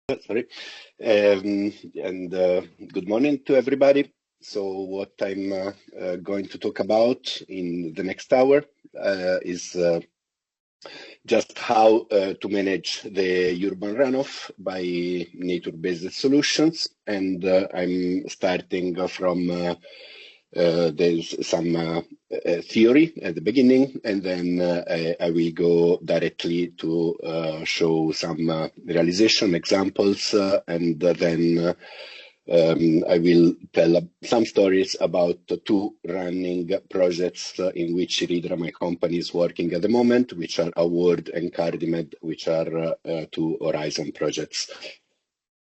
Sorry. And good morning to everybody. So what I'm going to talk about in the next hour is just how to manage the urban runoff by nature-based solutions. And I'm starting from there's some theory at the beginning, and then I will go directly to show some realization examples, and then I will tell some stories about two running projects in which Ridra, my company, is working at the moment, which are Award and CARDIMED, which are two Horizon projects.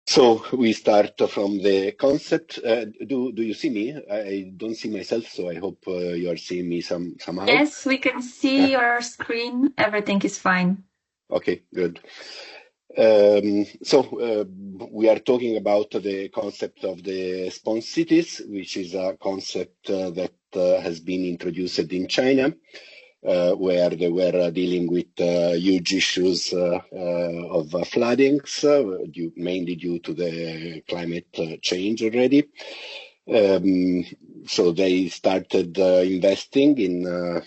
So we start from the concept. Do you see me? I don't see myself, so I hope you are seeing me somehow. Yes, we can see your screen. Everything is fine. Okay, good. So we are talking about the concept of the sponge cities, which is a concept that has been introduced in China, where they were dealing with huge issues of floodings, mainly due to the climate change already. So they started investing in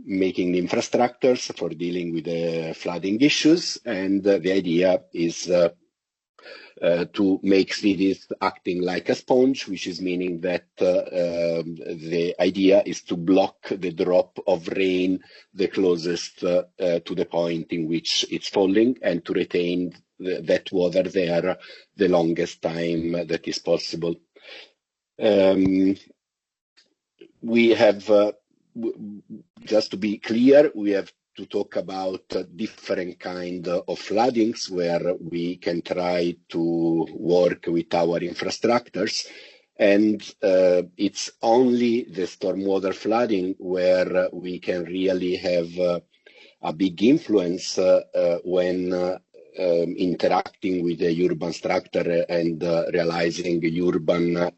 making infrastructures for dealing with the flooding issues, and the idea is to make cities acting like a sponge, which is meaning that the idea is to block the drop of rain the closest to the point in which it's falling, and to retain that water there the longest time that is possible. We have, just to be clear, we have to talk about different kind of floodings where we can try to work with our infrastructures. And it's only the stormwater flooding where we can really have a big influence when interacting with the urban structure and realizing urban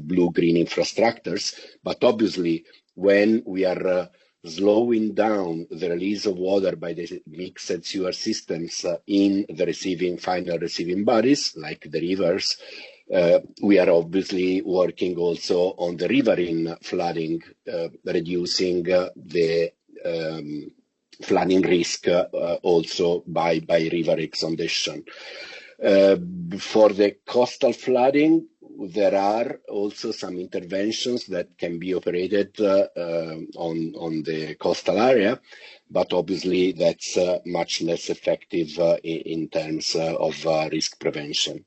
blue-green infrastructures. But obviously, when we are slowing down the release of water by the mixed sewer systems in the final receiving bodies, like the rivers, we are obviously working also on the riverine flooding, reducing the flooding risk also by river exondation. For the coastal flooding, there are also some interventions that can be operated on the coastal area, but obviously that's much less effective in terms of risk prevention.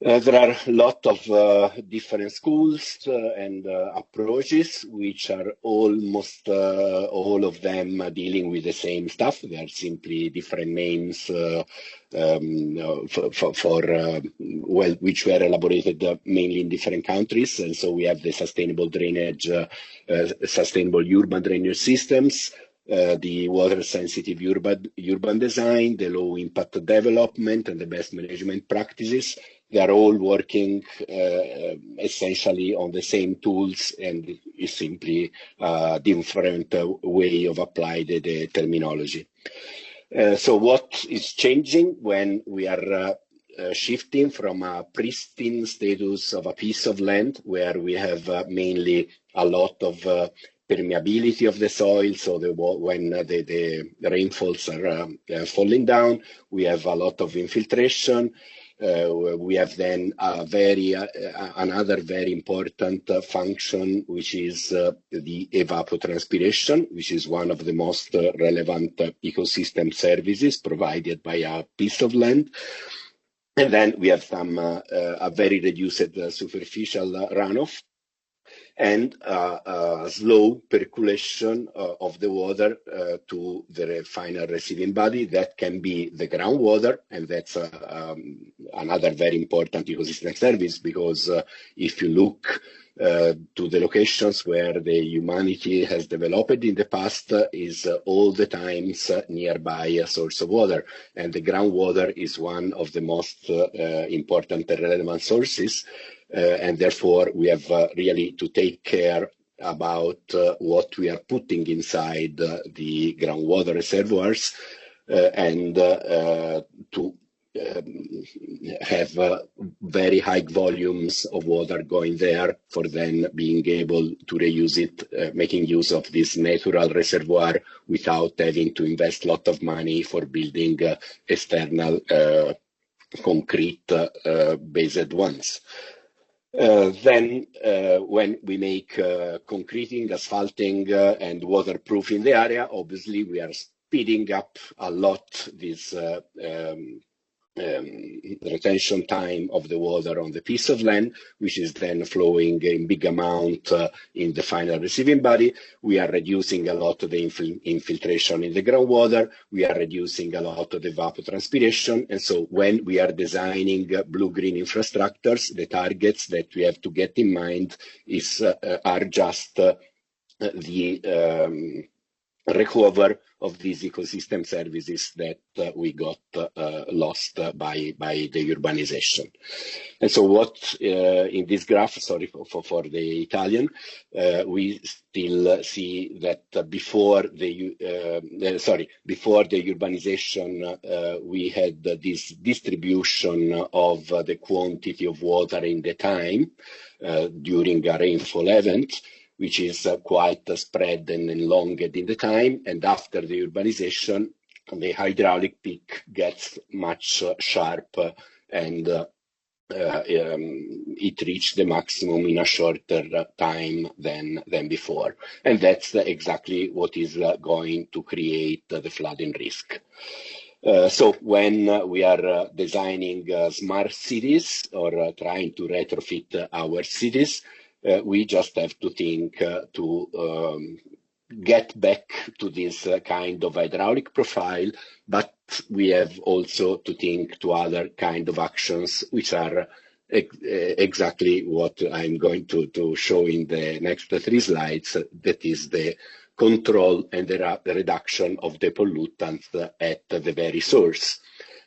There are a lot of different schools and approaches, which are almost all of them dealing with the same stuff. They are simply different names which were elaborated mainly in different countries. And so we have the sustainable drainage, sustainable urban drainage systems, the water-sensitive urban design, the low-impact development, and the best management practices. They are all working essentially on the same tools, and it's simply a different way of applying the terminology. So what is changing when we are shifting from a pristine status of a piece of land where we have mainly a lot of permeability of the soil, so when the rainfalls are falling down, we have a lot of infiltration. We have then another very important function, which is the evapotranspiration, which is one of the most relevant ecosystem services provided by a piece of land. And then we have a very reduced superficial runoff, and slow percolation of the water to the final receiving body. That can be the groundwater, and that's another very important ecosystem service, because if you look to the locations where the humanity has developed in the past, is all the times nearby a source of water, and the groundwater is one of the most important and relevant sources. And therefore, we have really to take care about what we are putting inside the groundwater reservoirs, and to have very high volumes of water going there for then being able to reuse it, making use of this natural reservoir without having to invest a lot of money for building external concrete based ones. Then when we make concreting, asphalting, and waterproofing the area, obviously we are speeding up a lot this retention time of the water on the piece of land, which is then flowing in big amount in the final receiving body. We are reducing a lot of the infiltration in the groundwater. We are reducing a lot of the evapotranspiration. And so when we are designing blue-green infrastructures, the targets that we have to get in mind are just the recover of these ecosystem services that we got lost by the urbanization. And so what in this graph, sorry for the Italian, we still see that before the urbanization, we had this distribution of the quantity of water in the time during a rainfall event, which is quite spread and elongated in the time. And after the urbanization, the hydraulic peak gets much sharper and it reached the maximum in a shorter time than before. And that's exactly what is going to create the flooding risk. So when we are designing smart cities or trying to retrofit our cities, we just have to think to get back to this kind of hydraulic profile, but we have also to think to other kind of actions, which are exactly what I'm going to show in the next 3 slides. That is the control and the reduction of the pollutants at the very source.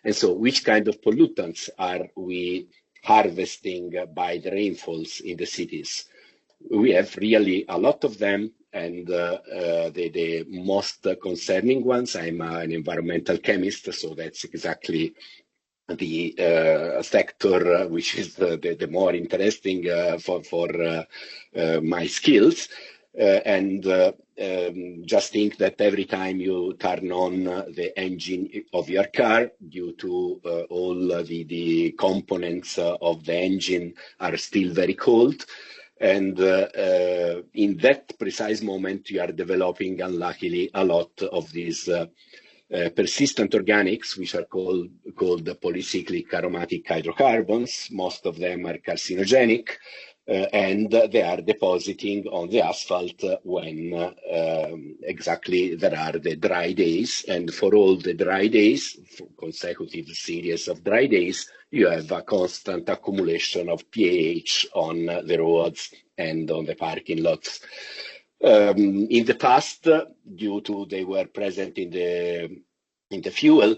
And so which kind of pollutants are we harvesting by the rainfalls in the cities? We have really a lot of them, and the most concerning ones, I'm an environmental chemist, so that's exactly the sector which is the more interesting for my skills. Just think that every time you turn on the engine of your car, due to all the components of the engine are still very cold. And in that precise moment, you are developing, unluckily, a lot of these persistent organics, which are called polycyclic aromatic hydrocarbons. Most of them are carcinogenic. And they are depositing on the asphalt when exactly there are the dry days. And for all the dry days, for consecutive series of dry days, you have a constant accumulation of PAH on the roads and on the parking lots. In the past, due to they were present in the fuel,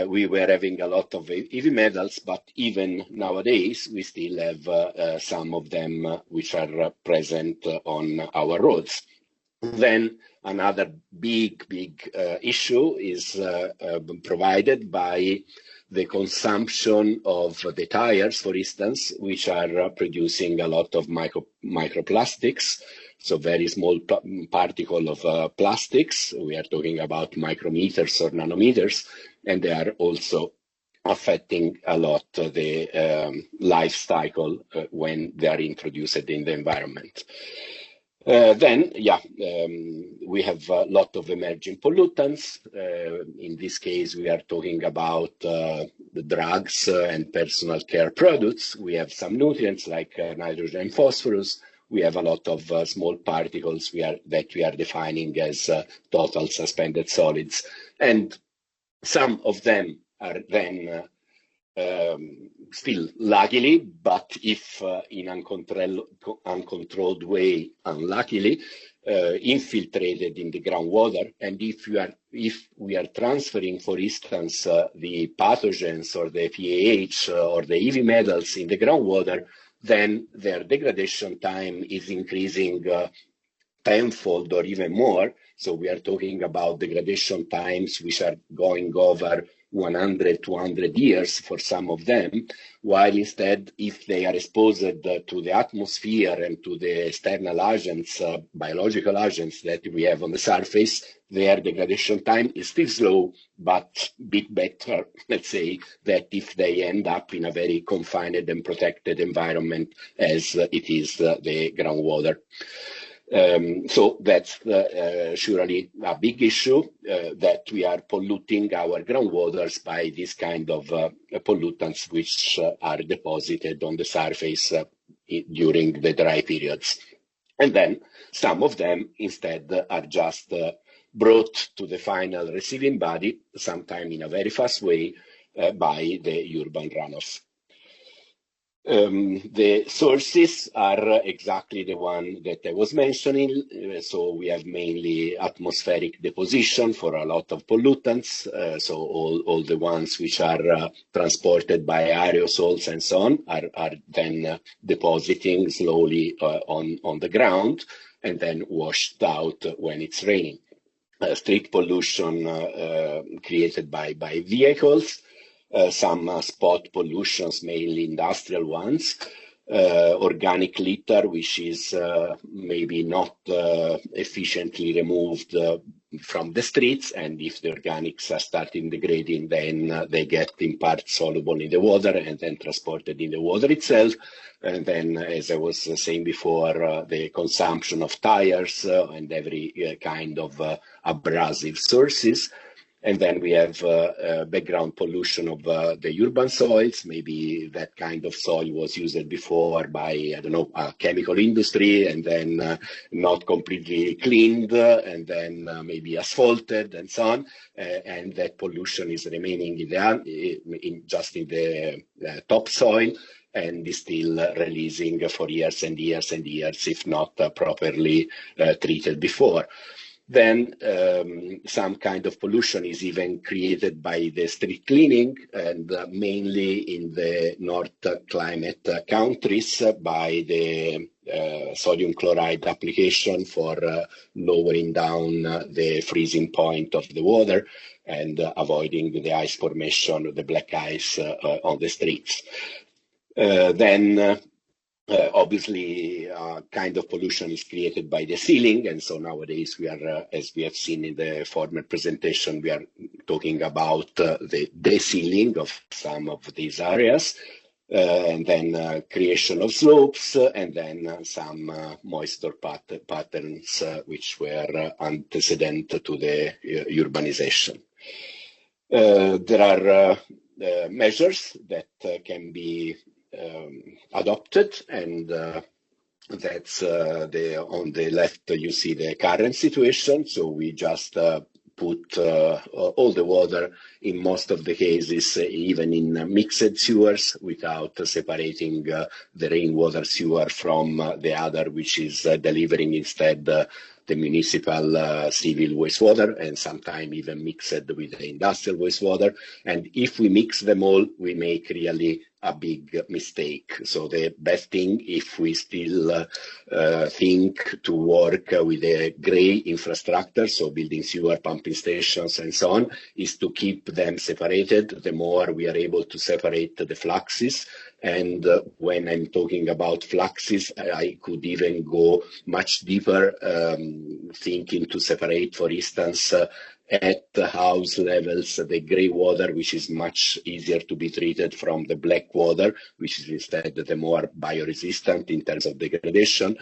we were having a lot of heavy metals, but even nowadays, we still have some of them which are present on our roads. Then another big issue is provided by the consumption of the tires, for instance, which are producing a lot of microplastics. So very small particle of plastics. We are talking about micrometers or nanometers, and they are also affecting a lot the life cycle when they are introduced in the environment. We have a lot of emerging pollutants. In this case, we are talking about the drugs and personal care products. We have some nutrients like nitrogen and phosphorus. We have a lot of small particles that we are defining as total suspended solids. And some of them are then still luckily, but if in uncontrolled way, unluckily, infiltrated in the groundwater. And if we are transferring, for instance, the pathogens or the PAH or the heavy metals in the groundwater, then their degradation time is increasing tenfold or even more. So we are talking about degradation times which are going over 100, 200 years for some of them, while instead, if they are exposed to the atmosphere and to the external agents, biological agents that we have on the surface, their degradation time is still slow, but a bit better, let's say, than if they end up in a very confined and protected environment as it is the groundwater. So that's surely a big issue, that we are polluting our groundwaters by this kind of pollutants which are deposited on the surface during the dry periods. And then some of them instead are just brought to the final receiving body, sometime in a very fast way, by the urban runoff. The sources are exactly the one that I was mentioning. So we have mainly atmospheric deposition for a lot of pollutants. So all the ones which are transported by aerosols and so on are then depositing slowly on the ground and then washed out when it's raining. Street pollution created by vehicles. Some spot pollutions, mainly industrial ones, organic litter, which is maybe not efficiently removed from the streets, and if the organics are starting degrading, then they get in part soluble in the water and then transported in the water itself. And then, as I was saying before, the consumption of tires and every kind of abrasive sources. And then we have background pollution of the urban soils. Maybe that kind of soil was used before by, I don't know, a chemical industry, and then not completely cleaned, and then maybe asphalted and so on. And that pollution is remaining just in the topsoil, and is still releasing for years and years and years if not properly treated before. Then some kind of pollution is even created by the street cleaning, and mainly in the north climate countries by the sodium chloride application for lowering down the freezing point of the water and avoiding the ice formation, the black ice on the streets. Obviously, kind of pollution is created by the sealing, and so nowadays we are, as we have seen in the former presentation, we are talking about the desealing of some of these areas, and then creation of slopes, and then some moisture patterns which were antecedent to the urbanization. There are measures that can be adopted, and that's on the left you see the current situation. So we just put all the water in most of the cases, even in mixed sewers, without separating the rainwater sewer from the other, which is delivering instead the municipal civil wastewater, and sometimes even mixed with the industrial wastewater. And if we mix them all, we make really a big mistake. So the best thing, if we still think to work with a gray infrastructure, so building sewer, pumping stations, and so on, is to keep them separated. The more we are able to separate the fluxes, and when I'm talking about fluxes, I could even go much deeper, thinking to separate, for instance, at the house levels, the grey water, which is much easier to be treated from the black water, which is instead the more bioresistant in terms of degradation.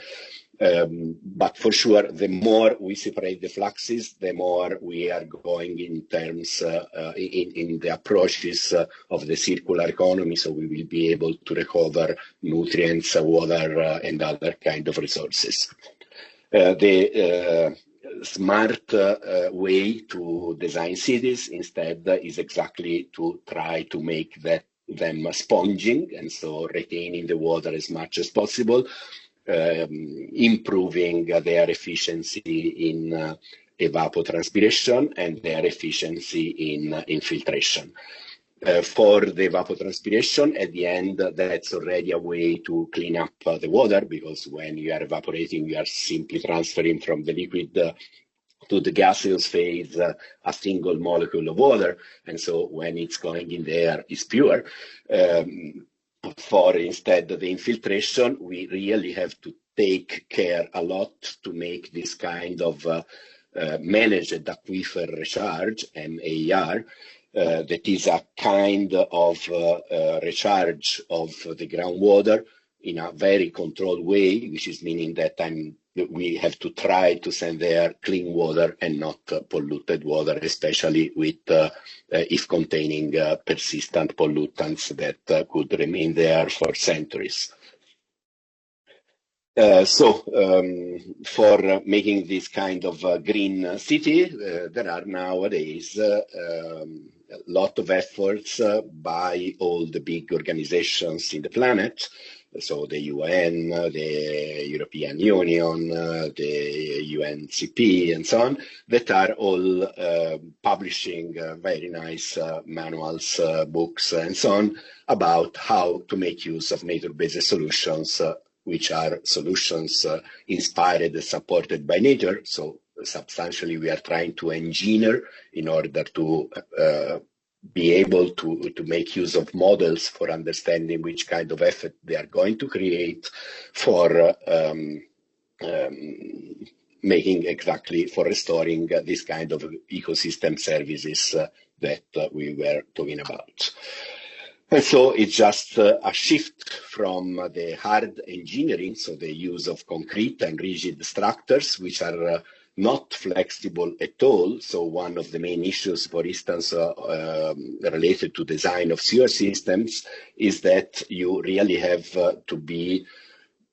But for sure, the more we separate the fluxes, the more we are going in terms in the approaches of the circular economy. So we will be able to recover nutrients, water, and other kind of resources. The smart way to design cities instead is exactly to try to make them sponging, and so retaining the water as much as possible, improving their efficiency in evapotranspiration and their efficiency in infiltration. For the evapotranspiration, at the end, that's already a way to clean up the water, because when you are evaporating, you are simply transferring from the liquid to the gaseous phase a single molecule of water. And so when it's going in the air, it's pure. For instead the infiltration, we really have to take care a lot to make this kind of managed aquifer recharge, MAR, that is a kind of recharge of the groundwater in a very controlled way, which is meaning that we have to try to send there clean water and not polluted water, especially with if containing persistent pollutants that could remain there for centuries. For making this kind of green city, there are nowadays a lot of efforts by all the big organizations in the planet. So the UN, the European Union, the UNCP, and so on, that are all publishing very nice manuals, books, and so on, about how to make use of nature-based solutions, which are solutions inspired and supported by nature. So substantially, we are trying to engineer in order to be able to make use of models for understanding which kind of effect they are going to create for making exactly for restoring this kind of ecosystem services that we were talking about. And so it's just a shift from the hard engineering, so the use of concrete and rigid structures, which are not flexible at all. So one of the main issues, for instance, related to design of sewer systems, is that you really have to be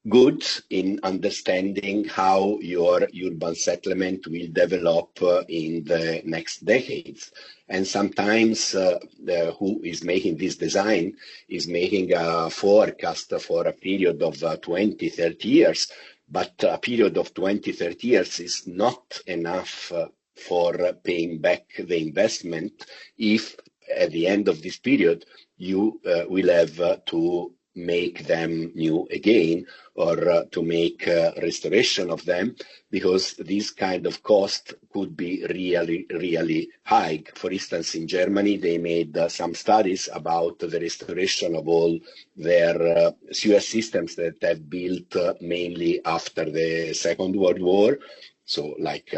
good in understanding how your urban settlement will develop in the next decades. And sometimes who is making this design is making a forecast for a period of 20, 30 years. But a period of 20, 30 years is not enough for paying back the investment if at the end of this period you will have to make them new again, or to make restoration of them, because this kind of cost could be really, really high. For instance, in Germany, they made some studies about the restoration of all their sewer systems that have built mainly after the Second World War, so like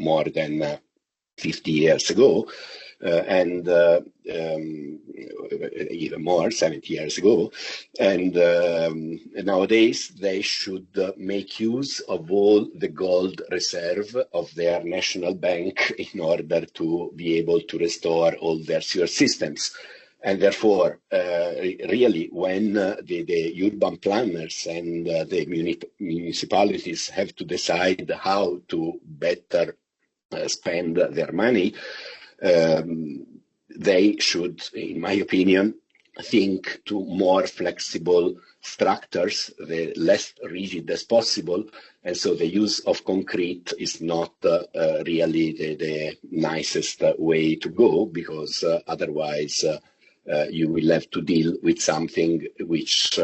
more than 50 years ago. And even more, 70 years ago. And nowadays, they should make use of all the gold reserve of their national bank in order to be able to restore all their sewer systems. And therefore, really, when the urban planners and the municipalities have to decide how to better spend their money, they should, in my opinion, think to more flexible structures, the less rigid as possible. And so the use of concrete is not really the nicest way to go, because otherwise you will have to deal with something which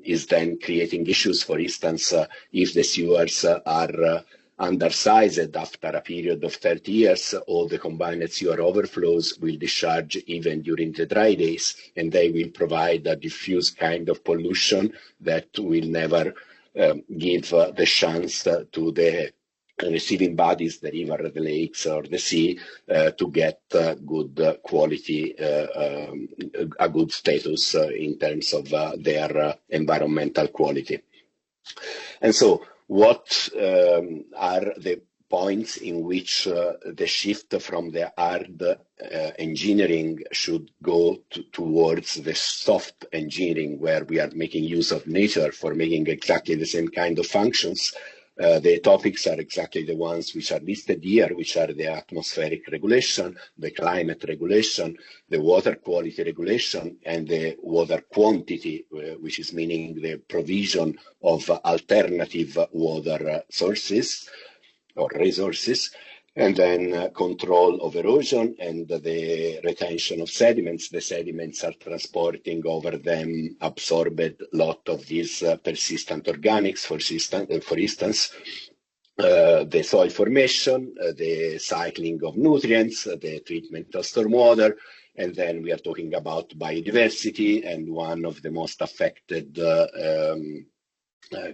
is then creating issues. For instance, if the sewers are undersized after a period of 30 years, all the combined sewer overflows will discharge even during the dry days, and they will provide a diffuse kind of pollution that will never give the chance to the receiving bodies, the river, the lakes, or the sea, to get good quality, a good status in terms of their environmental quality. And so, what are the points in which the shift from the hard engineering should go towards the soft engineering, where we are making use of nature for making exactly the same kind of functions? The topics are exactly the ones which are listed here, which are the atmospheric regulation, the climate regulation, the water quality regulation, and the water quantity, which is meaning the provision of alternative water sources or resources. And then control of erosion and the retention of sediments. The sediments are transporting over them absorbed lot of these persistent organics, for instance, the soil formation, the cycling of nutrients, the treatment of stormwater, and then we are talking about biodiversity, and one of the most affected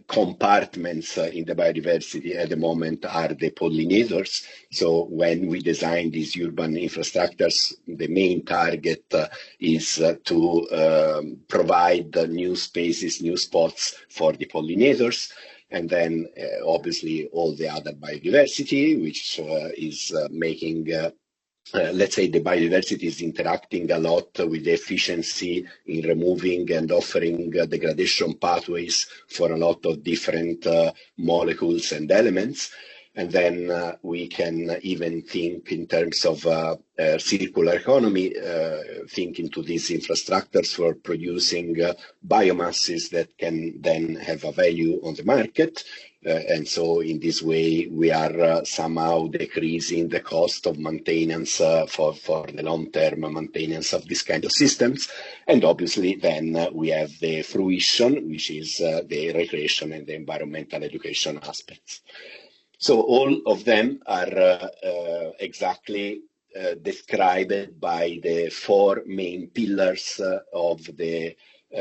compartments in the biodiversity at the moment are the pollinators. So when we design these urban infrastructures, the main target is to provide new spaces, new spots for the pollinators. And then obviously all the other biodiversity, which is making let's say the biodiversity is interacting a lot with the efficiency in removing and offering degradation pathways for a lot of different molecules and elements. And then we can even think in terms of circular economy, think into these infrastructures for producing biomasses that can then have a value on the market. And so in this way, we are somehow decreasing the cost of maintenance for the long-term maintenance of this kind of systems. And obviously, then we have the fruition, which is the recreation and the environmental education aspects. So all of them are exactly described by the four main pillars of the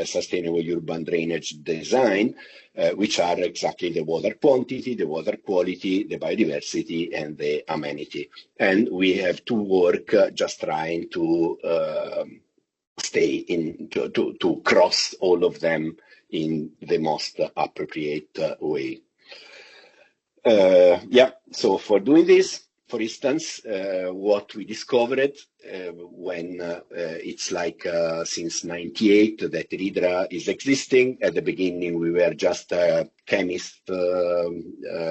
sustainable urban drainage design, which are exactly the water quantity, the water quality, the biodiversity, and the amenity. And we have to work just trying to stay in, to cross all of them in the most appropriate way. So for doing this, for instance, what we discovered when it's like since '98 that Hydra is existing. At the beginning, we were just chemists,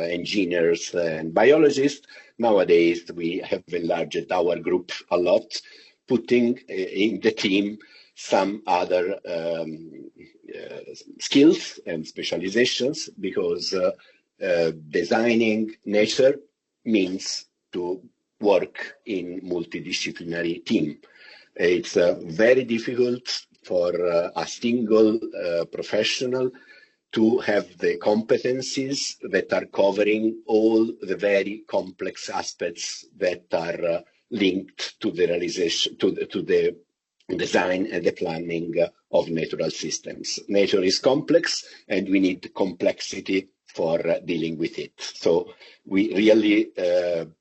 engineers, and biologists. Nowadays, we have enlarged our group a lot, putting in the team some other skills and specializations, because designing nature means to work in multidisciplinary team. It's very difficult for a single professional to have the competencies that are covering all the very complex aspects that are linked to the realization, to the design and the planning of natural systems. Nature is complex, and we need complexity for dealing with it. So we really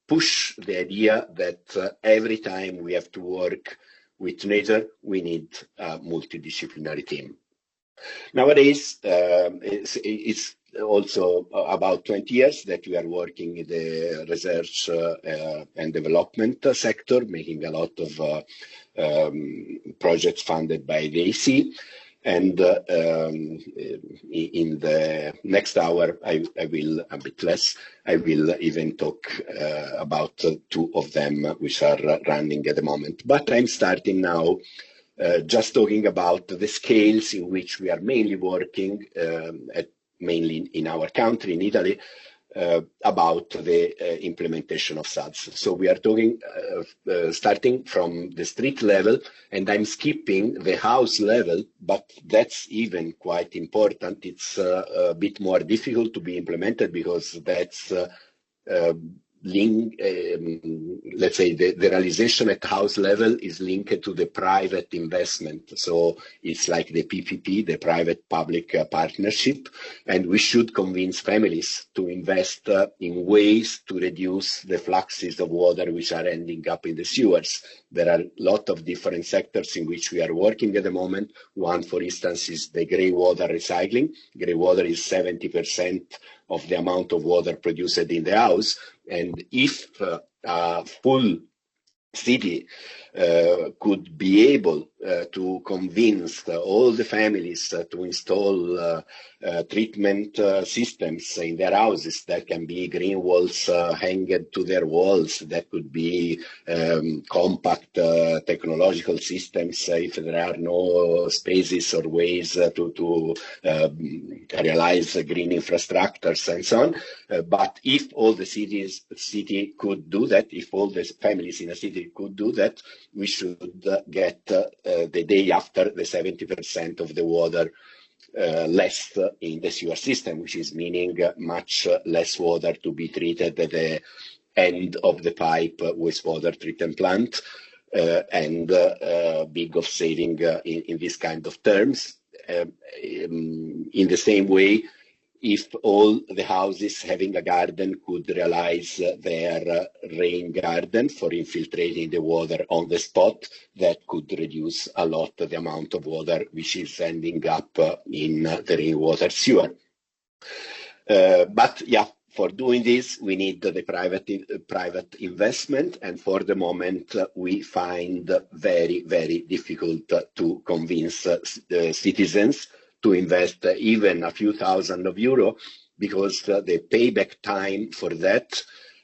push the idea that every time we have to work with nature, we need a multidisciplinary team. Nowadays, it's also about 20 years that we are working in the research and development sector, making a lot of projects funded by the AC. And in the next hour, I will, a bit less, I will even talk about two of them which are running at the moment. But I'm starting now just talking about the scales in which we are mainly working, mainly in our country, in Italy, about the implementation of SADs. So we are talking, starting from the street level, and I'm skipping the house level, but that's even quite important. It's a bit more difficult to be implemented because that's let's say the realization at house level is linked to the private investment. So it's like the PPP, the private-public partnership, and we should convince families to invest in ways to reduce the fluxes of water which are ending up in the sewers. There are a lot of different sectors in which we are working at the moment. One, for instance, is the grey water recycling. Grey water is 70% of the amount of water produced in the house. And if a full city could be able to convince all the families to install treatment systems in their houses. That can be green walls hanged to their walls. That could be compact technological systems if there are no spaces or ways to realize green infrastructures and so on. But if all the city could do that, if all the families in a city could do that, we should get the day after the 70% of the water less in the sewer system, which is meaning much less water to be treated at the end of the pipe wastewater treatment plant, and big of saving in this kind of terms. In the same way, if all the houses having a garden could realize their rain garden for infiltrating the water on the spot, that could reduce a lot the amount of water which is ending up in the rainwater sewer. But yeah, for doing this, we need the private investment, and for the moment, we find very, very difficult to convince citizens to invest even a few thousand €, because the payback time for that,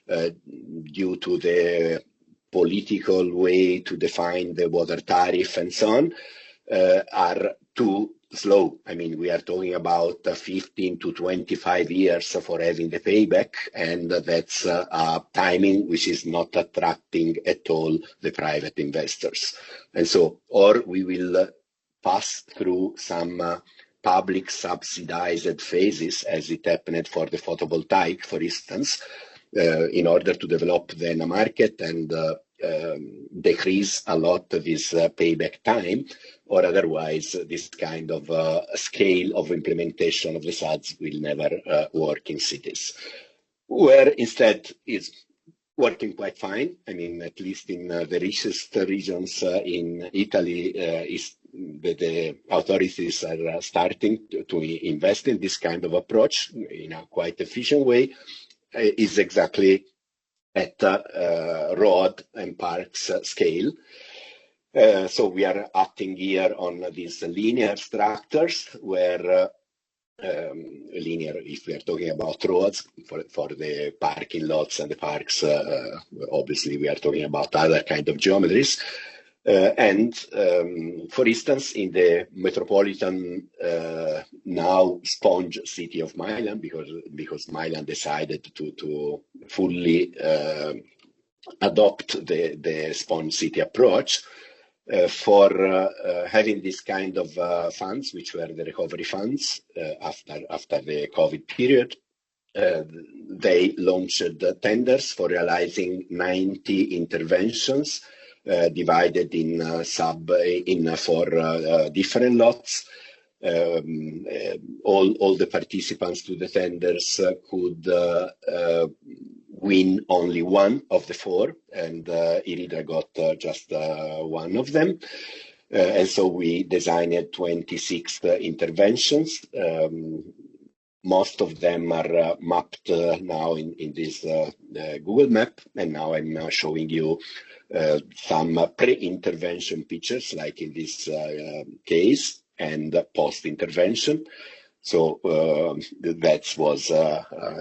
due to the political way to define the water tariff and so on, are too slow. I mean, we are talking about 15 to 25 years for having the payback, and that's a timing which is not attracting at all the private investors. And so, or we will pass through some public subsidized phases, as it happened for the photovoltaic, for instance, in order to develop then a market and decrease a lot this payback time, or otherwise this kind of scale of implementation of the SADs will never work in cities. Where instead is working quite fine. I mean, at least in the richest regions in Italy, the authorities are starting to invest in this kind of approach in a quite efficient way, is exactly at road and parks scale. So we are acting here on these linear structures where linear, if we are talking about roads, for the parking lots and the parks, obviously we are talking about other kind of geometries. And for instance, in the metropolitan now sponge city of Milan, because Milan decided to fully adopt the sponge city approach, for having this kind of funds, which were the recovery funds after the COVID period, they launched tenders for realizing 90 interventions divided in four different lots. All the participants to the tenders could win only one of the four, and Irida got just one of them. And so we designed 26 interventions. Most of them are mapped now in this Google map, and now I'm showing you some pre-intervention pictures, like in this case, and post-intervention. So that was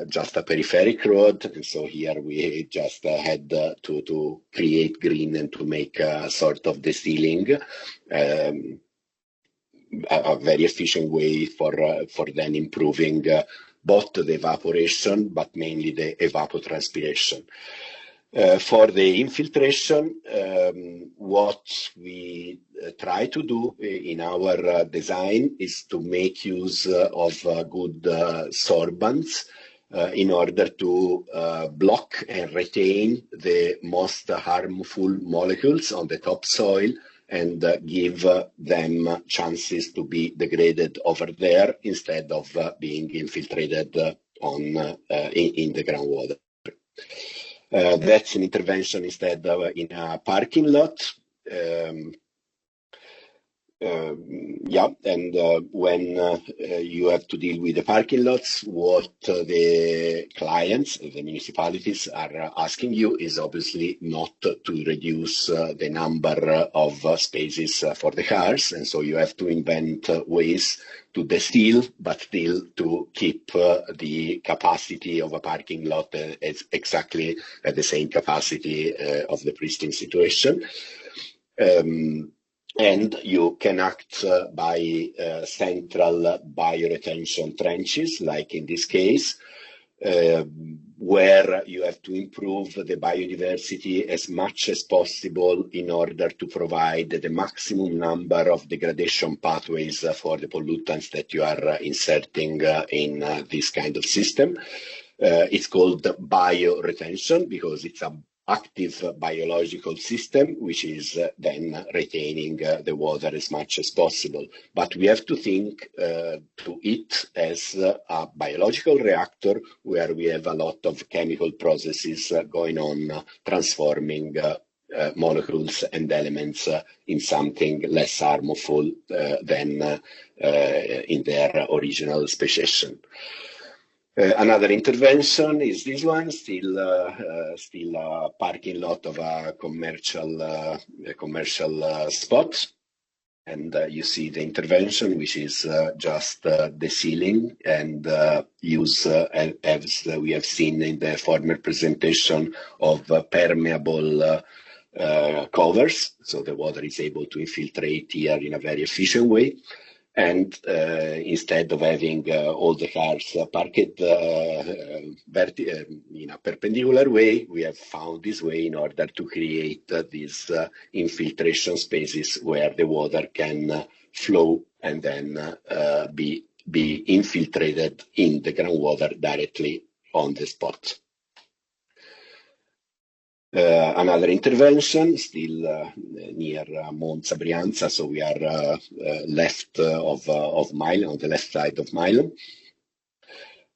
just a peripheric road, and so here we just had to create green and to make a sort of destilling, a very efficient way for then improving both the evaporation, but mainly the evapotranspiration. For the infiltration, what we try to do in our design is to make use of good sorbents in order to block and retain the most harmful molecules on the topsoil and give them chances to be degraded over there instead of being infiltrated in the groundwater. That's an intervention instead of in a parking lot. Yeah, and when you have to deal with the parking lots, what the clients, the municipalities are asking you is obviously not to reduce the number of spaces for the cars, and so you have to invent ways to distill, but still to keep the capacity of a parking lot exactly at the same capacity of the pristine situation. And you can act by central bioretention trenches, like in this case, where you have to improve the biodiversity as much as possible in order to provide the maximum number of degradation pathways for the pollutants that you are inserting in this kind of system. It's called bioretention because it's an active biological system, which is then retaining the water as much as possible. But we have to think to it as a biological reactor where we have a lot of chemical processes going on, transforming molecules and elements in something less harmful than in their original speciation. Another intervention is this one, still a parking lot of a commercial spot. And you see the intervention, which is just the ceiling and use, as we have seen in the former presentation, of permeable covers. So the water is able to infiltrate here in a very efficient way. And instead of having all the cars parked in a perpendicular way, we have found this way in order to create these infiltration spaces where the water can flow and then be infiltrated in the groundwater directly on the spot. Another intervention, still near Monza, Brianza, so we are left of Milan, on the left side of Milan.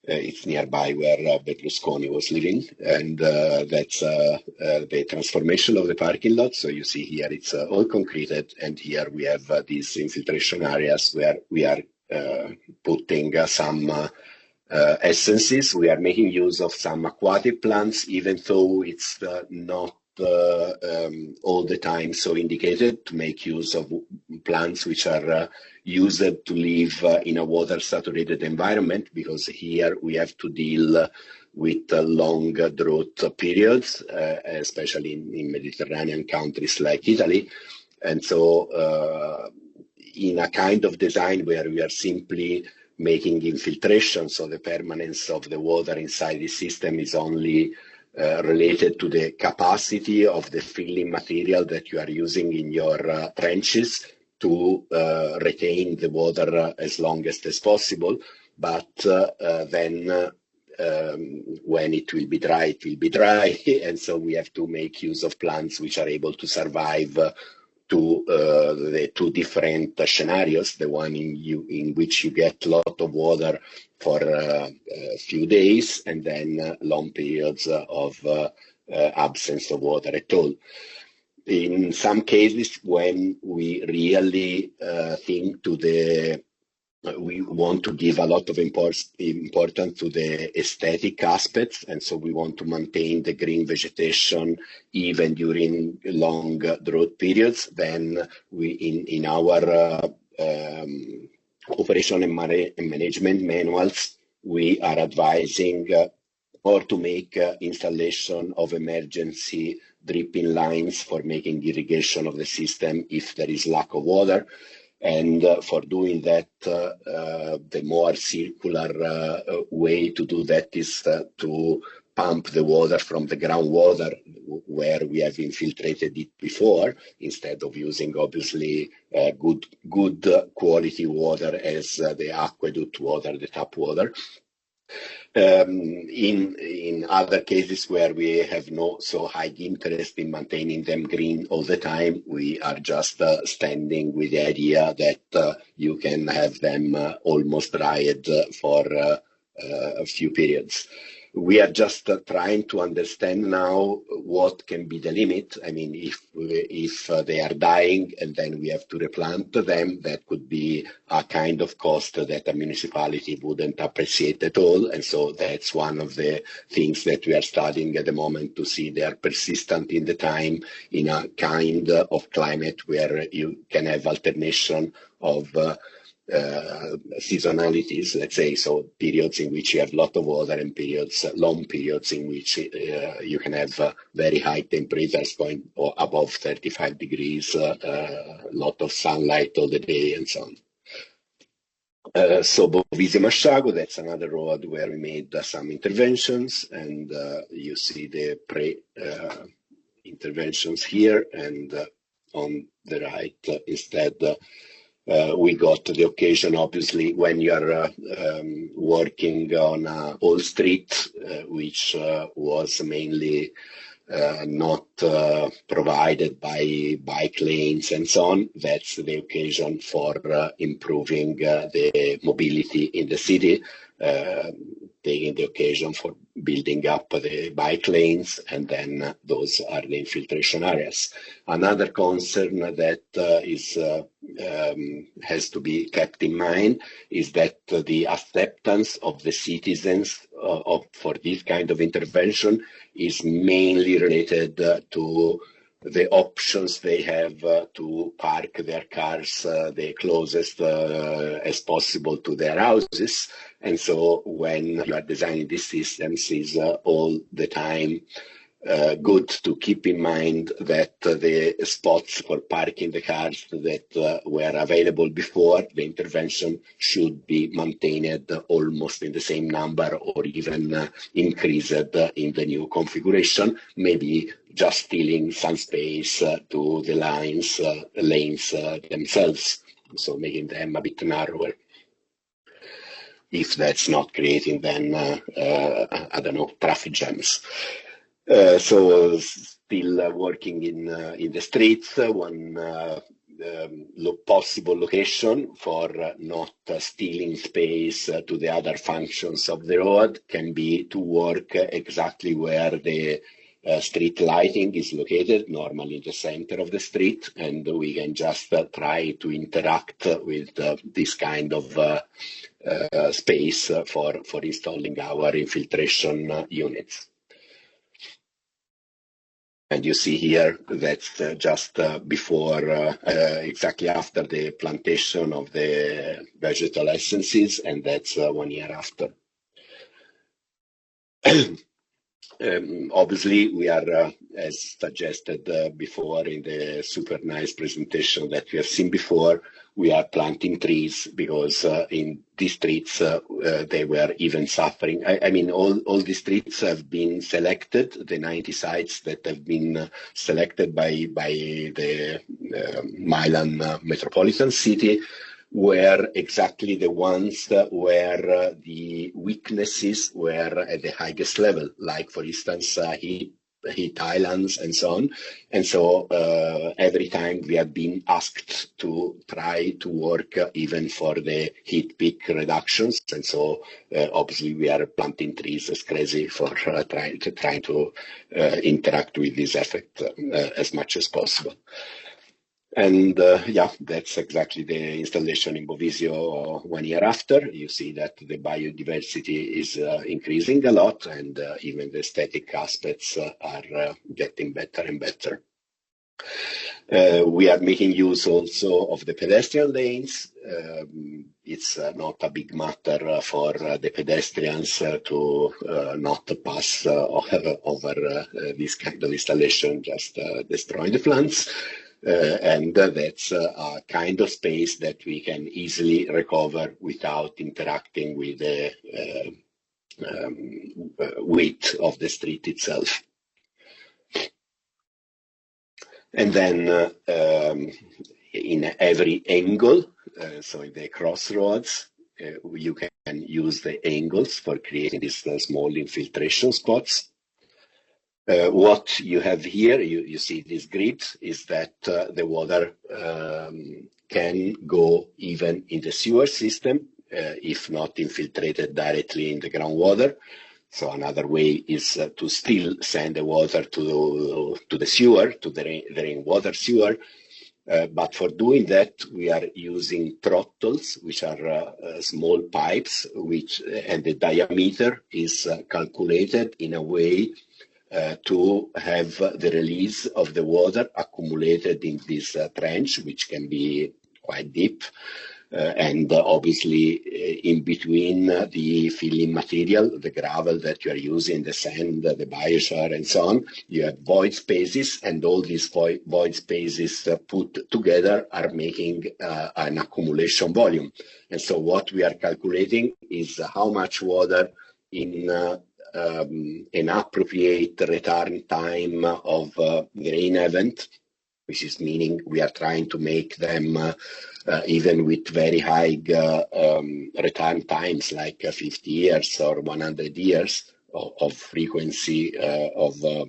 It's nearby where Berlusconi was living, and that's the transformation of the parking lot. So you see here it's all concreted, and here we have these infiltration areas where we are putting some essences. We are making use of some aquatic plants, even though it's not all the time so indicated to make use of plants which are used to live in a water-saturated environment, because here we have to deal with long drought periods, especially in Mediterranean countries like Italy. And so in a kind of design where we are simply making infiltration, so the permanence of the water inside the system is only related to the capacity of the filling material that you are using in your trenches to retain the water as long as possible. But then when it will be dry, it will be dry. And so we have to make use of plants which are able to survive to the two different scenarios, the one in which you get a lot of water for a few days and then long periods of absence of water at all. In some cases, when we really think to the we want to give a lot of importance to the aesthetic aspects, and so we want to maintain the green vegetation even during long drought periods. Then we, in our operation and management manuals, we are advising or to make installation of emergency dripping lines for making irrigation of the system if there is lack of water. And for doing that, the more circular way to do that is to pump the water from the groundwater where we have infiltrated it before, instead of using obviously good quality water as the aqueduct water, the tap water. In other cases where we have no so high interest in maintaining them green all the time, we are just standing with the idea that you can have them almost dried for a few periods. We are just trying to understand now what can be the limit. I mean, if they are dying and then we have to replant them, that could be a kind of cost that a municipality wouldn't appreciate at all. And so that's one of the things that we are studying at the moment to see they are persistent in the time in a kind of climate where you can have alternation of seasonalities, let's say, so periods in which you have a lot of water and periods, long periods in which you can have very high temperatures going above 35 degrees, a lot of sunlight all the day and so on. So Bovisi Masciago, that's another road where we made some interventions, and you see the interventions here, and on the right instead we got the occasion, obviously, when you are working on an old street, which was mainly not provided by bike lanes and so on. That's the occasion for improving the mobility in the city, taking the occasion for building up the bike lanes, and then those are the infiltration areas. Another concern that has to be kept in mind is that the acceptance of the citizens for this kind of intervention is mainly related to the options they have to park their cars the closest as possible to their houses. And so when you are designing these systems, is all the time good to keep in mind that the spots for parking the cars that were available before the intervention should be maintained almost in the same number, or even increased in the new configuration, maybe just stealing some space to the lanes themselves, so making them a bit narrower. If that's not creating then, I don't know, traffic jams. So still working in the streets, one possible location for not stealing space to the other functions of the road can be to work exactly where the street lighting is located, normally in the center of the street, and we can just try to interact with this kind of space for installing our infiltration units. And you see here that's just before, exactly after the plantation of the vegetal essences, and that's 1 year after. Obviously, we are, as suggested before in the super nice presentation that we have seen before, we are planting trees because in these streets they were even suffering. I mean, all these streets have been selected, the 90 sites that have been selected by the Milan metropolitan city, were exactly the ones where the weaknesses were at the highest level, like, for instance, heat islands and so on. And so every time we have been asked to try to work even for the heat peak reductions. And so obviously we are planting trees as crazy for trying to interact with this effect as much as possible. And yeah, that's exactly the installation in Bovisio 1 year after. You see that the biodiversity is increasing a lot, and even the aesthetic aspects are getting better and better. We are making use also of the pedestrian lanes. It's not a big matter for the pedestrians to not pass over this kind of installation, just destroying the plants. And that's a kind of space that we can easily recover without interacting with the width of the street itself. And then in every angle, so in the crossroads, you can use the angles for creating these small infiltration spots. What you have here, you see this grid, is that the water can go even in the sewer system, if not infiltrated directly in the groundwater. So another way is to still send the water to the sewer, to the rainwater sewer. But for doing that, we are using throttles, which are small pipes, and the diameter is calculated in a way to have the release of the water accumulated in this trench, which can be quite deep. And obviously in between the filling material, the gravel that you are using, the sand, the biochar and so on, you have void spaces, and all these void spaces put together are making an accumulation volume. And so what we are calculating is how much water in an appropriate return time of the rain event, which is meaning we are trying to make them even with very high return times, like 50 years or 100 years of frequency for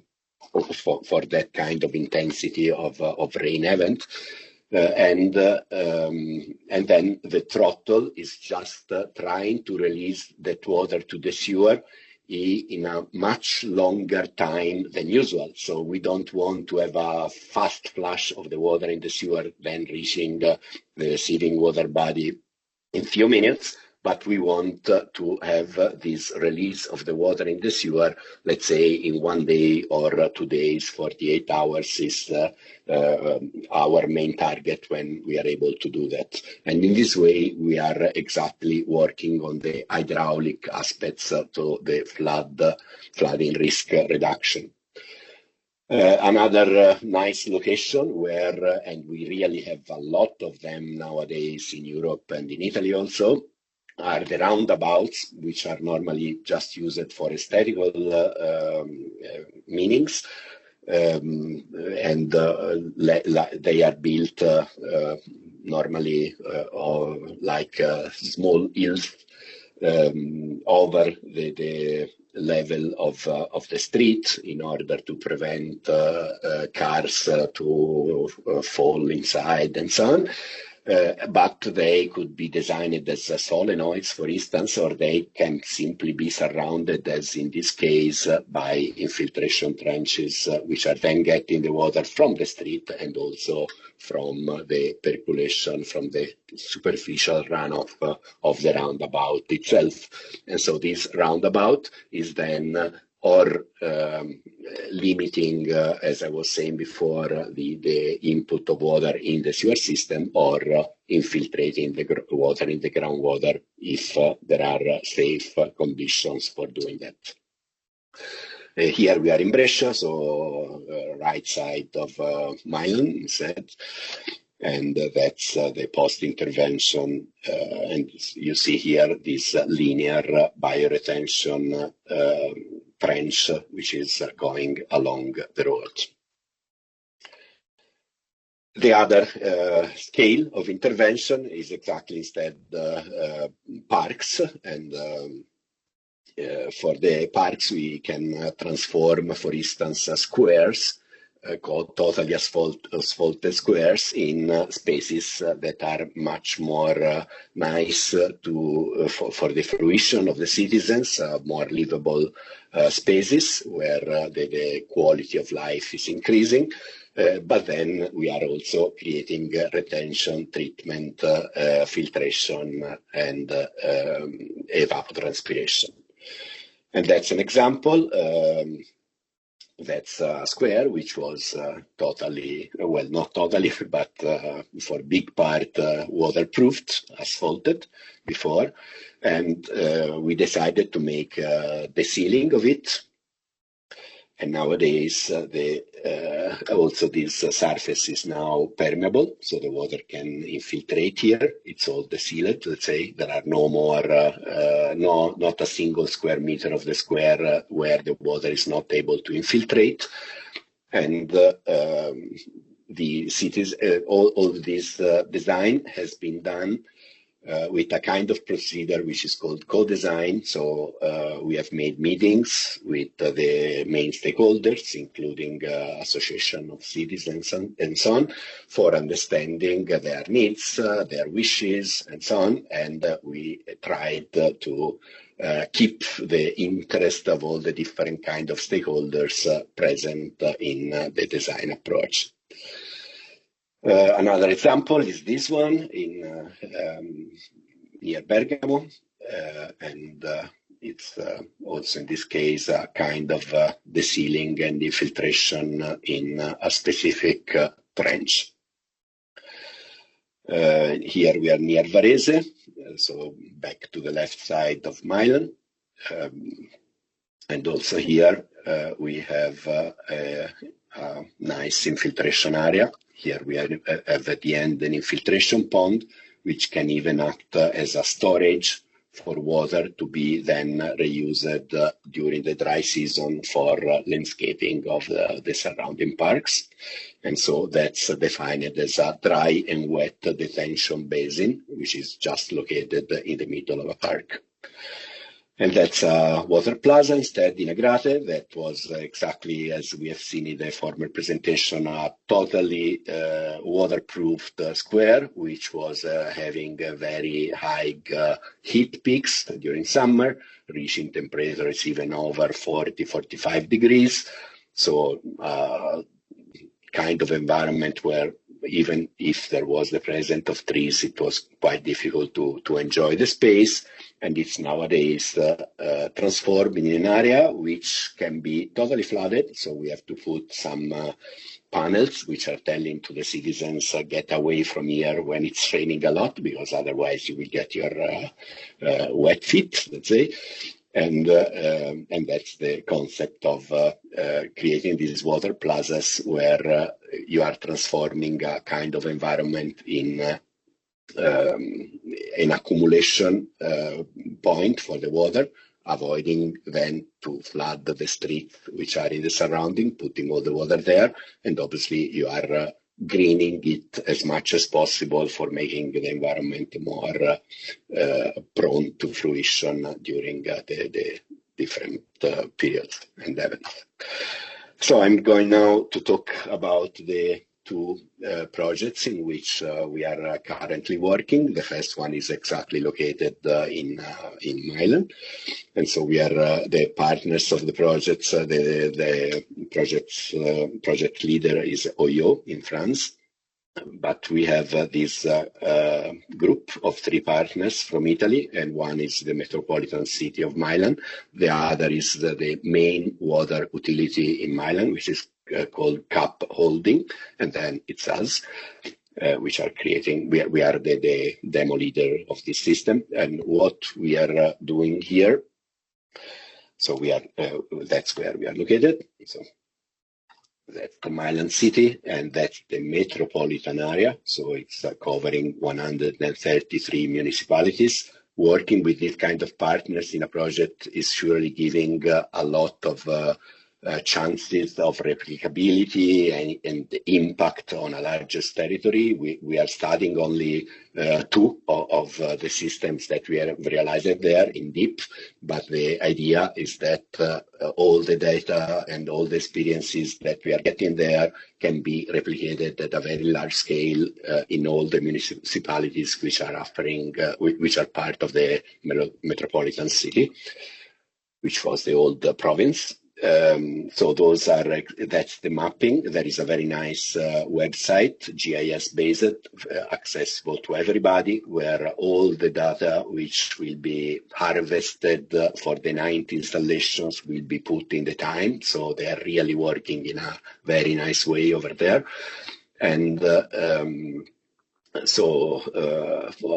that kind of intensity of rain event. And then the throttle is just trying to release that water to the sewer in a much longer time than usual. So we don't want to have a fast flush of the water in the sewer, then reaching the receiving water body in few minutes, but we want to have this release of the water in the sewer, let's say in 1 day or 2 days, 48 hours is our main target when we are able to do that. And in this way, we are exactly working on the hydraulic aspects to the flooding risk reduction. Another nice location where, and we really have a lot of them nowadays in Europe and in Italy also, are the roundabouts, which are normally just used for aesthetical meanings. And they are built normally like small hills over the level of the street in order to prevent cars to fall inside and so on. But they could be designed as solenoids, for instance, or they can simply be surrounded, as in this case, by infiltration trenches, which are then getting the water from the street and also from the percolation, from the superficial runoff of the roundabout itself. And so this roundabout is then limiting, as I was saying before, the input of water in the sewer system, or infiltrating the water in the groundwater if there are safe conditions for doing that. Here we are in Brescia, so right side of Milan instead. And that's the post-intervention, and you see here this linear bioretention trench, which is going along the road. The other scale of intervention is exactly instead parks, and for the parks we can transform, for instance, squares called totally asphalted squares in spaces that are much more nice for the fruition of the citizens, more livable spaces where the quality of life is increasing. But then we are also creating retention, treatment, filtration, and evapotranspiration. And that's an example. That's a square which was totally, well, not totally, but for big part waterproofed, asphalted before. And we decided to make the ceiling of it. And nowadays, also this surface is now permeable, so the water can infiltrate here. It's all sealed, let's say. There are no more, not a single square meter of the square where the water is not able to infiltrate. And the cities, all this design has been done with a kind of procedure which is called co-design. So we have made meetings with the main stakeholders, including association of citizens and so on, for understanding their needs, their wishes, and so on. And we tried to keep the interest of all the different kind of stakeholders present in the design approach. Another example is this one in near Bergamo, and it's also in this case a kind of desealing and infiltration in a specific trench. Here we are near Varese, so back to the left side of Milan. And also here we have a nice infiltration area. Here we have at the end an infiltration pond, which can even act as a storage for water to be then reused during the dry season for landscaping of the surrounding parks. And so that's defined as a dry and wet detention basin, which is just located in the middle of a park. And that's a water plaza instead in Agrate. That was exactly as we have seen in the former presentation, a totally waterproofed square, which was having very high heat peaks during summer, reaching temperatures even over 40, 45 degrees. So kind of environment where even if there was the presence of trees, it was quite difficult to enjoy the space. And it's nowadays transformed in an area which can be totally flooded. So we have to put some panels which are telling to the citizens, get away from here when it's raining a lot, because otherwise you will get your wet feet, let's say. And that's the concept of creating these water plazas where you are transforming a kind of environment in an accumulation point for the water, avoiding then to flood the streets which are in the surrounding, putting all the water there, and obviously you are greening it as much as possible for making the environment more prone to fruition during the different periods and events. So I'm going now to talk about the two projects in which we are currently working. The first one is exactly located in Milan, and so we are the partners of the projects. The project leader is OYO in France, but we have this group of three partners from Italy, and one is the metropolitan city of Milan. The other is the main water utility in Milan, which is called CAP Holding, and then it's us, which are creating, we are the demo leader of this system. And what we are doing here, so we are, that's where we are located. So that's the Milan city, and that's the metropolitan area. So it's covering 133 municipalities. Working with this kind of partners in a project is surely giving a lot of chances of replicability and impact on a largest territory. We are studying only two of the systems that we have realized there in deep, but the idea is that all the data and all the experiences that we are getting there can be replicated at a very large scale in all the municipalities which are offering, which are part of the metropolitan city, which was the old province. So those are, that's the mapping. There is a very nice website, GIS-based, accessible to everybody, where all the data which will be harvested for the 90 installations will be put in the time. So they are really working in a very nice way over there. And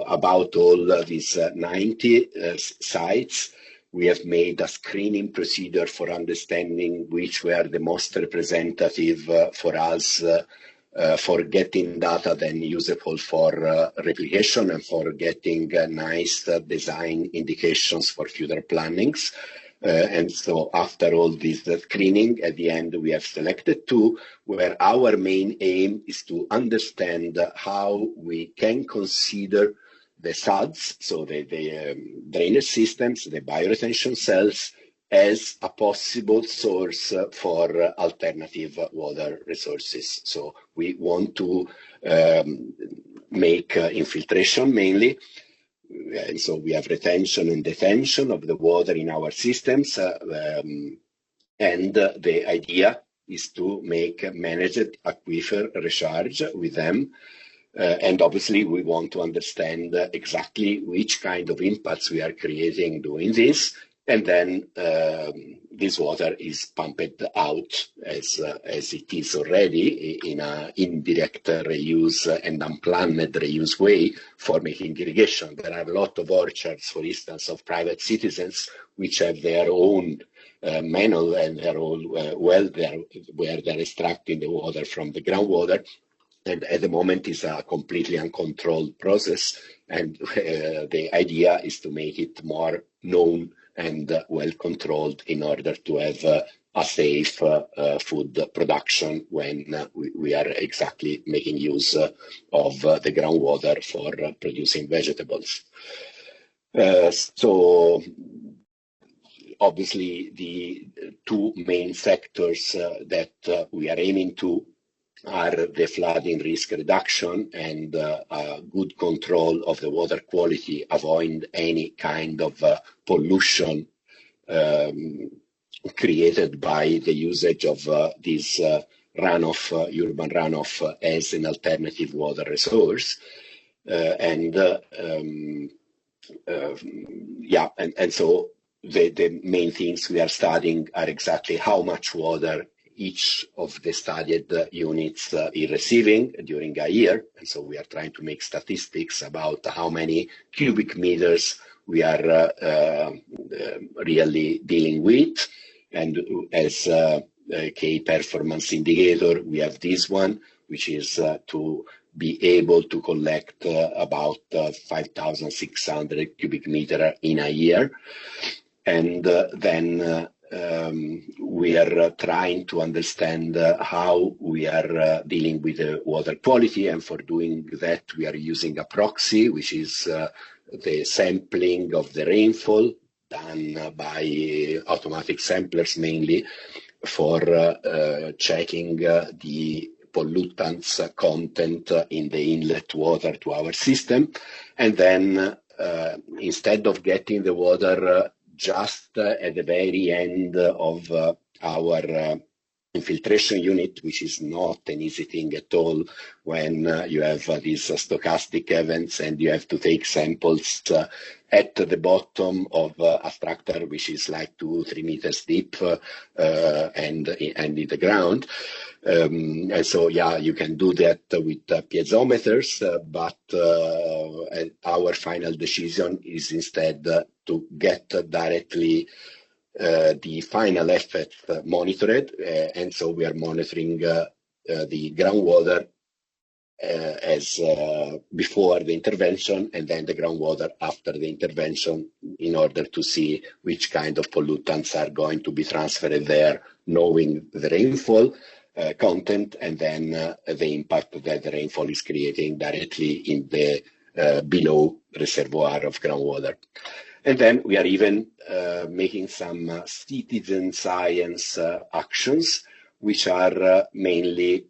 about all these 90 sites, we have made a screening procedure for understanding which were the most representative for us for getting data then usable for replication and for getting nice design indications for future plannings. And so after all this screening, at the end, we have selected two, where our main aim is to understand how we can consider the SADs, so the drainage systems, the bioretention cells, as a possible source for alternative water resources. So we want to make infiltration mainly, and so we have retention and detention of the water in our systems, and the idea is to make managed aquifer recharge with them. And obviously, we want to understand exactly which kind of impacts we are creating doing this, and then this water is pumped out as it is already in an indirect reuse and unplanned reuse way for making irrigation. There are a lot of orchards, for instance, of private citizens which have their own manhole and their own well there, where they're extracting the water from the groundwater. And at the moment, it's a completely uncontrolled process. And the idea is to make it more known and well controlled in order to have a safe food production when we are exactly making use of the groundwater for producing vegetables. So obviously, the two main sectors that we are aiming to are the flooding risk reduction and good control of the water quality, avoiding any kind of pollution created by the usage of this runoff, urban runoff, as an alternative water resource. And so the main things we are studying are exactly how much water each of the studied units is receiving during a year. And so we are trying to make statistics about how many cubic meters we are really dealing with. And as a key performance indicator, we have this one, which is to be able to collect about 5,600 cubic meter in a year. And then we are trying to understand how we are dealing with the water quality. And for doing that, we are using a proxy, which is the sampling of the rainfall done by automatic samplers mainly for checking the pollutants content in the inlet water to our system. And then instead of getting the water just at the very end of our infiltration unit, which is not an easy thing at all when you have these stochastic events and you have to take samples at the bottom of a structure which is like 2-3 meters deep and in the ground. And so, yeah, you can do that with piezometers, but our final decision is instead to get directly the final effect monitored, and so we are monitoring the groundwater as before the intervention, and then the groundwater after the intervention, in order to see which kind of pollutants are going to be transferred there, knowing the rainfall content, and then the impact that the rainfall is creating directly in the below reservoir of groundwater. And then we are even making some citizen science actions, which are mainly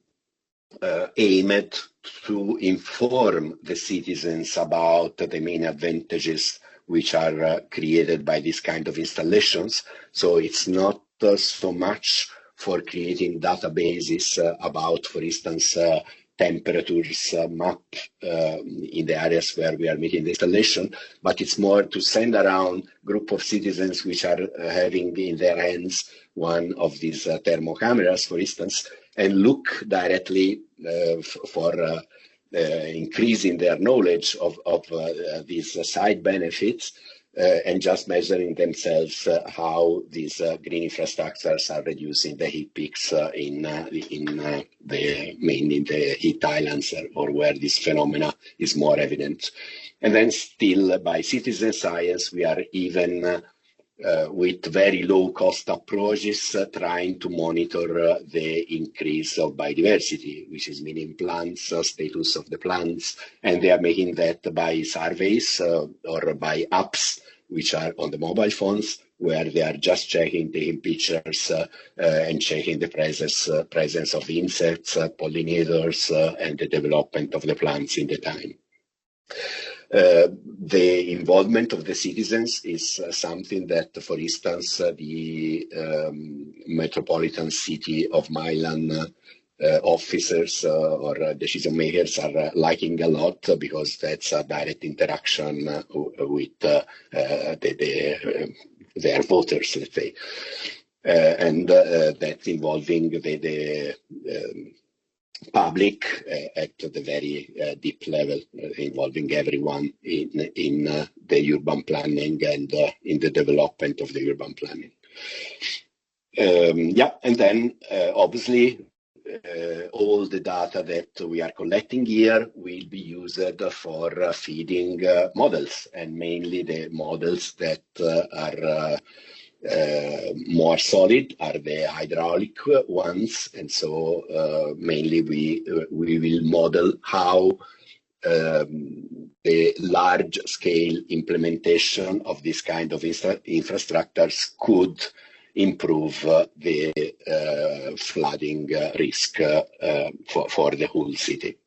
aimed to inform the citizens about the main advantages which are created by this kind of installations. So it's not so much for creating databases about, for instance, temperatures map in the areas where we are making the installation, but it's more to send around group of citizens which are having in their hands one of these thermo cameras, for instance, and look directly for increasing their knowledge of these side benefits, and just measuring themselves how these green infrastructures are reducing the heat peaks mainly in the heat islands, or where this phenomena is more evident. And then still by citizen science, we are even with very low cost approaches trying to monitor the increase of biodiversity, which is meaning plants, status of the plants, and they are making that by surveys or by apps which are on the mobile phones, where they are just checking the pictures and checking the presence of insects, pollinators, and the development of the plants in the time. The involvement of the citizens is something that, for instance, the metropolitan city of Milan officers or decision makers are liking a lot, because that's a direct interaction with their voters, let's say. And that's involving the public at the very deep level, involving everyone in the urban planning and in the development of the urban planning. And then obviously all the data that we are collecting here will be used for feeding models, and mainly the models that are more solid are the hydraulic ones, and so mainly we will model how the large-scale implementation of this kind of infrastructures could improve the flooding risk for the whole city.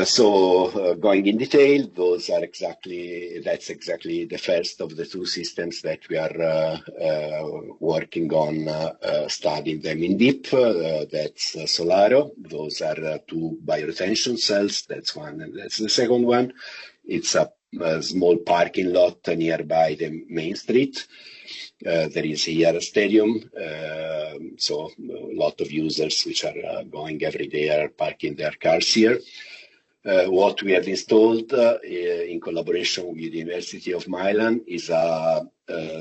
So going in detail, that's exactly the first of the two systems that we are working on, studying them in deep. That's Solaro. Those are two bioretention cells. That's one, and that's the second one. It's a small parking lot nearby the main street. There is here a stadium, so a lot of users which are going every day are parking their cars here. What we have installed in collaboration with the University of Milan is a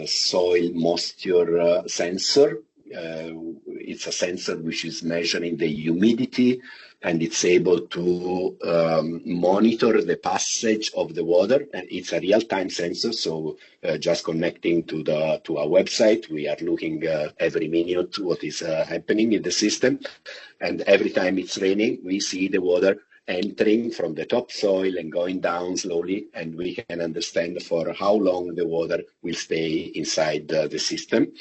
soil moisture sensor. It's a sensor which is measuring the humidity, and it's able to monitor the passage of the water. And it's a real-time sensor, so just connecting to our website, we are looking every minute what is happening in the system. And every time it's raining, we see the water entering from the topsoil and going down slowly, and we can understand for how long the water will stay inside the system,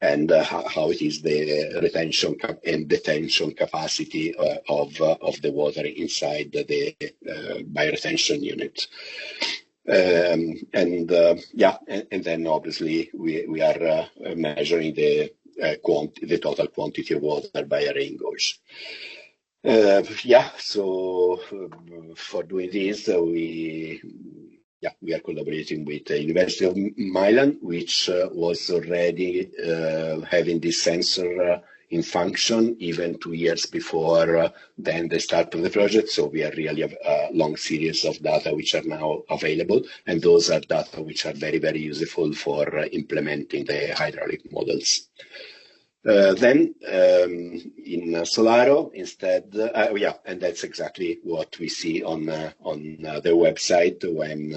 and how it is the retention and detention capacity of the water inside the bioretention unit. And then obviously we are measuring the total quantity of water by a rain gauge. So for doing this, we are collaborating with the University of Milan, which was already having this sensor in function even 2 years before then the start of the project. So we are really a long series of data which are now available, and those are data which are very, very useful for implementing the hydraulic models. Then in Solaro instead, and that's exactly what we see on the website when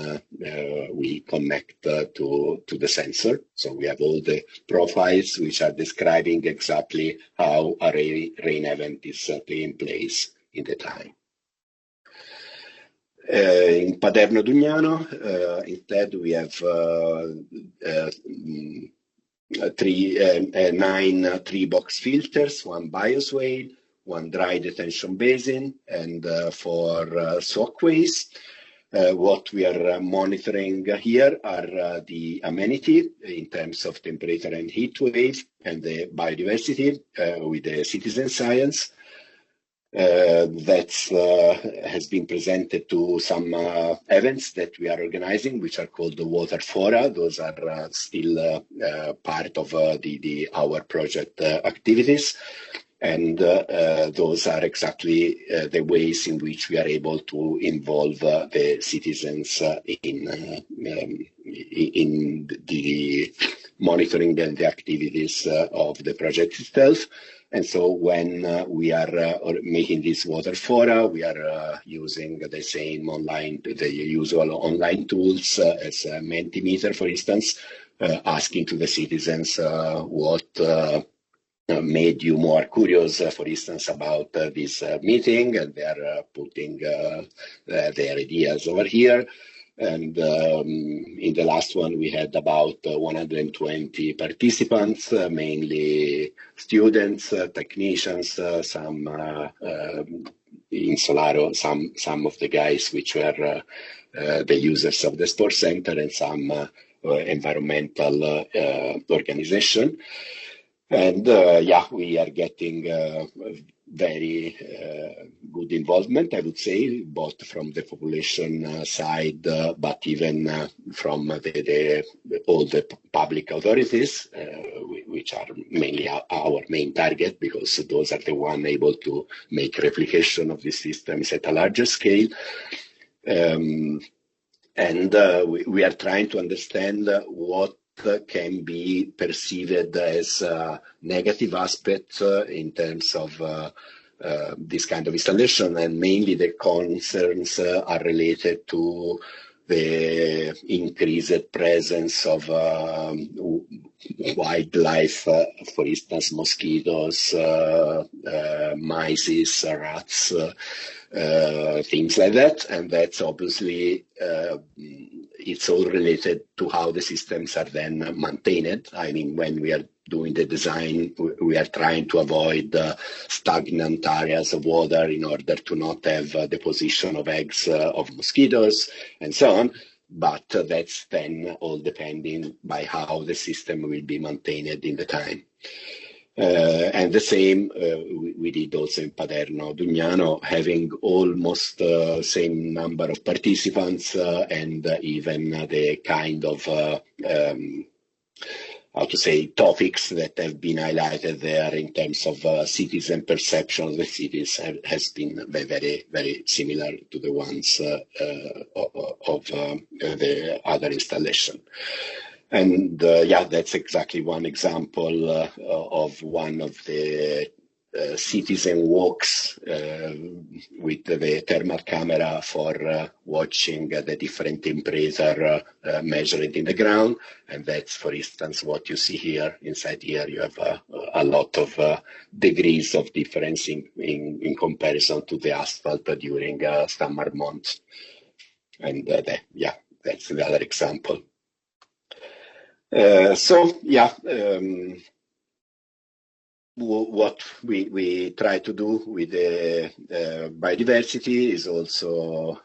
we connect to the sensor. So we have all the profiles which are describing exactly how a rain event is taking place in the time. In Paderno Dugnano, instead we have 9 3-box filters, 1 bioswale, 1 dry detention basin, and 4 soakways. What we are monitoring here are the amenity in terms of temperature and heat wave, and the biodiversity with the citizen science. That has been presented to some events that we are organizing, which are called the Water Fora. Those are still part of our project activities. And those are exactly the ways in which we are able to involve the citizens in the monitoring and the activities of the project itself. And so when we are making this water fora, we are using the same the usual online tools as Mentimeter, for instance, asking to the citizens what made you more curious, for instance, about this meeting, and they are putting their ideas over here. And in the last one, we had about 120 participants, mainly students, technicians, some in Solaro, some of the guys which were the users of the sports center, and some environmental organization. And we are getting very good involvement, I would say, both from the population side, but even from all the public authorities, which are mainly our main target, because those are the ones able to make replication of the systems at a larger scale. And we are trying to understand what can be perceived as negative aspects in terms of this kind of installation, and mainly the concerns are related to the increased presence of wildlife, for instance, mosquitoes, mice, rats, things like that. And that's obviously, it's all related to how the systems are then maintained. I mean, when we are doing the design, we are trying to avoid stagnant areas of water in order to not have deposition of eggs of mosquitoes and so on. But that's then all depending by how the system will be maintained in the time. And the same we did also in Paderno Dugnano, having almost same number of participants and even the kind of topics that have been highlighted there in terms of citizen perception of the cities has been very, very similar to the ones of the other installation. And that's exactly one example of one of the citizen walks with the thermal camera for watching the different temperature measured in the ground. And that's, for instance, what you see here. Inside here, you have a lot of degrees of difference in comparison to the asphalt during summer months. And that's another example. What we try to do with the biodiversity is also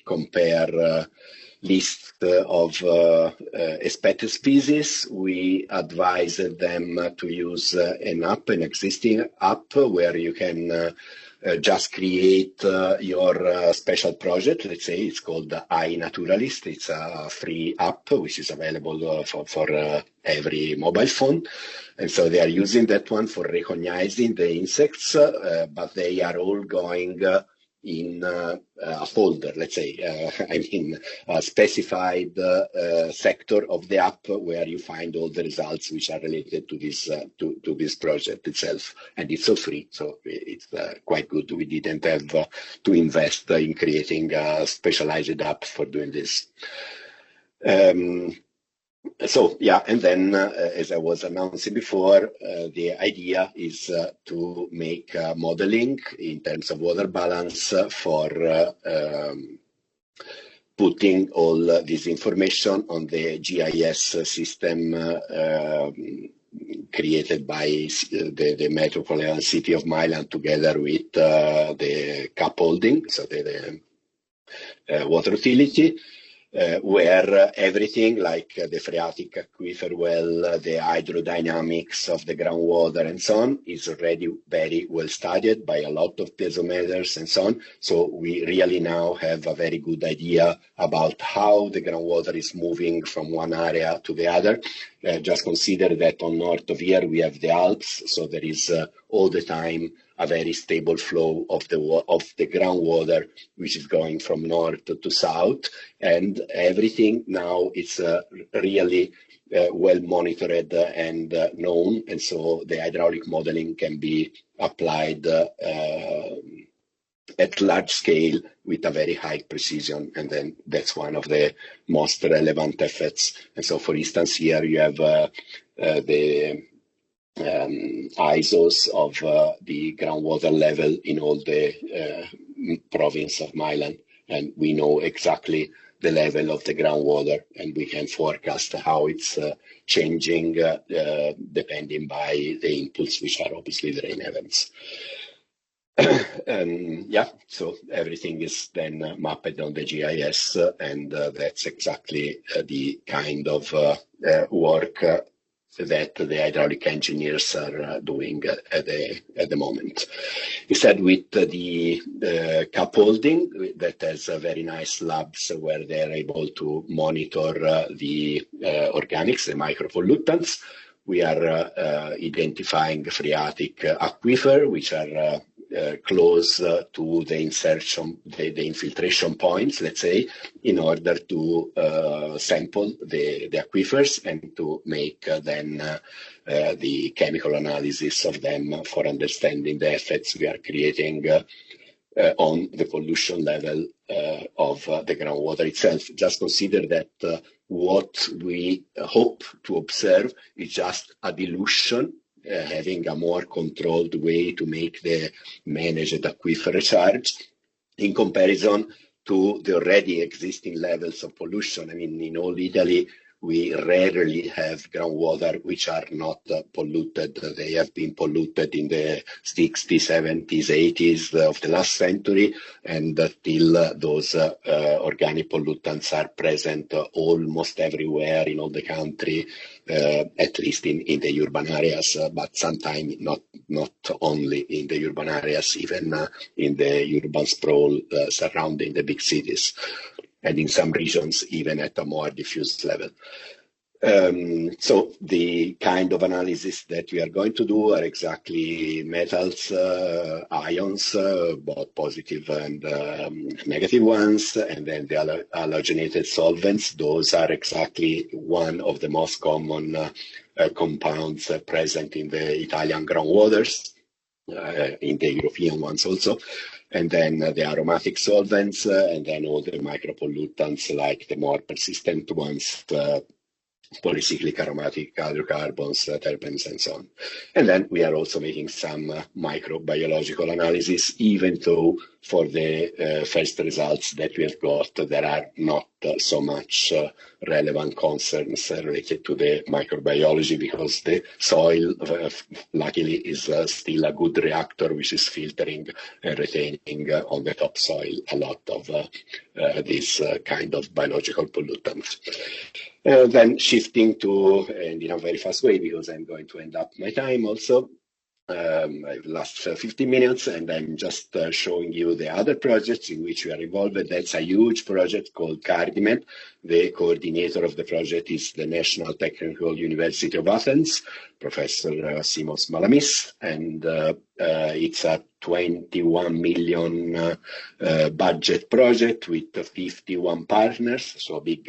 compare list of expected species. We advise them to use an existing app where you can just create your special project. Let's say it's called iNaturalist. It's a free app which is available for every mobile phone. And so they are using that one for recognizing the insects, but they are all going in a folder, let's say, a specified sector of the app where you find all the results which are related to this project itself. And it's so free, so it's quite good. We didn't have to invest in creating a specialized app for doing this. And then, as I was announcing before, the idea is to make modeling in terms of water balance for putting all this information on the GIS system created by the metropolitan city of Milan together with the CAP holding, so the water utility. Where everything like the phreatic aquifer well, the hydrodynamics of the groundwater and so on is already very well studied by a lot of piezometers and so on. So we really now have a very good idea about how the groundwater is moving from one area to the other. Just consider that on north of here we have the Alps, so there is all the time a very stable flow of the groundwater, which is going from north to south, and everything now is really well monitored and known, and so the hydraulic modeling can be applied at large scale with a very high precision, and then that's one of the most relevant effects. And so, for instance, here you have the ISOs of the groundwater level in all the province of Milan, and we know exactly the level of the groundwater, and we can forecast how it's changing depending by the inputs, which are obviously the rain events. Yeah, so everything is then mapped on the GIS, and that's exactly the kind of work that the hydraulic engineers are doing at the moment. Instead, with the cup holding, that has very nice labs where they're able to monitor the organics, the micropollutants. We are identifying phreatic aquifer, which are close to the insertion, the infiltration points, let's say, in order to sample the aquifers and to make then the chemical analysis of them for understanding the effects we are creating on the pollution level of the groundwater itself. Just consider that what we hope to observe is just a dilution, having a more controlled way to make the managed aquifer recharge in comparison to the already existing levels of pollution. I mean, in all Italy, we rarely have groundwater which are not polluted. They have been polluted in the 60s, 70s, 80s of the last century, and still those organic pollutants are present almost everywhere in all the country, at least in the urban areas, but sometimes not only in the urban areas, even in the urban sprawl surrounding the big cities, and in some regions even at a more diffuse level. So the kind of analysis that we are going to do are exactly metals, ions, both positive and negative ones, and then the halogenated solvents. Those are exactly one of the most common compounds present in the Italian groundwaters, in the European ones also. And then the aromatic solvents, and then all the micropollutants like the more persistent ones, polycyclic aromatic hydrocarbons, terpenes, and so on. And then we are also making some microbiological analysis, even though for the first results that we have got, there are not so much relevant concerns related to the microbiology, because the soil, luckily, is still a good reactor, which is filtering and retaining on the topsoil a lot of this kind of biological pollutants. Then shifting to, and in a very fast way, because I'm going to end up my time also. I've last 15 minutes, and I'm just showing you the other projects in which we are involved. That's a huge project called CARDIMED. The coordinator of the project is the National Technical University of Athens, Professor Simos Malamis, and it's a 21 million budget project with 51 partners, so a big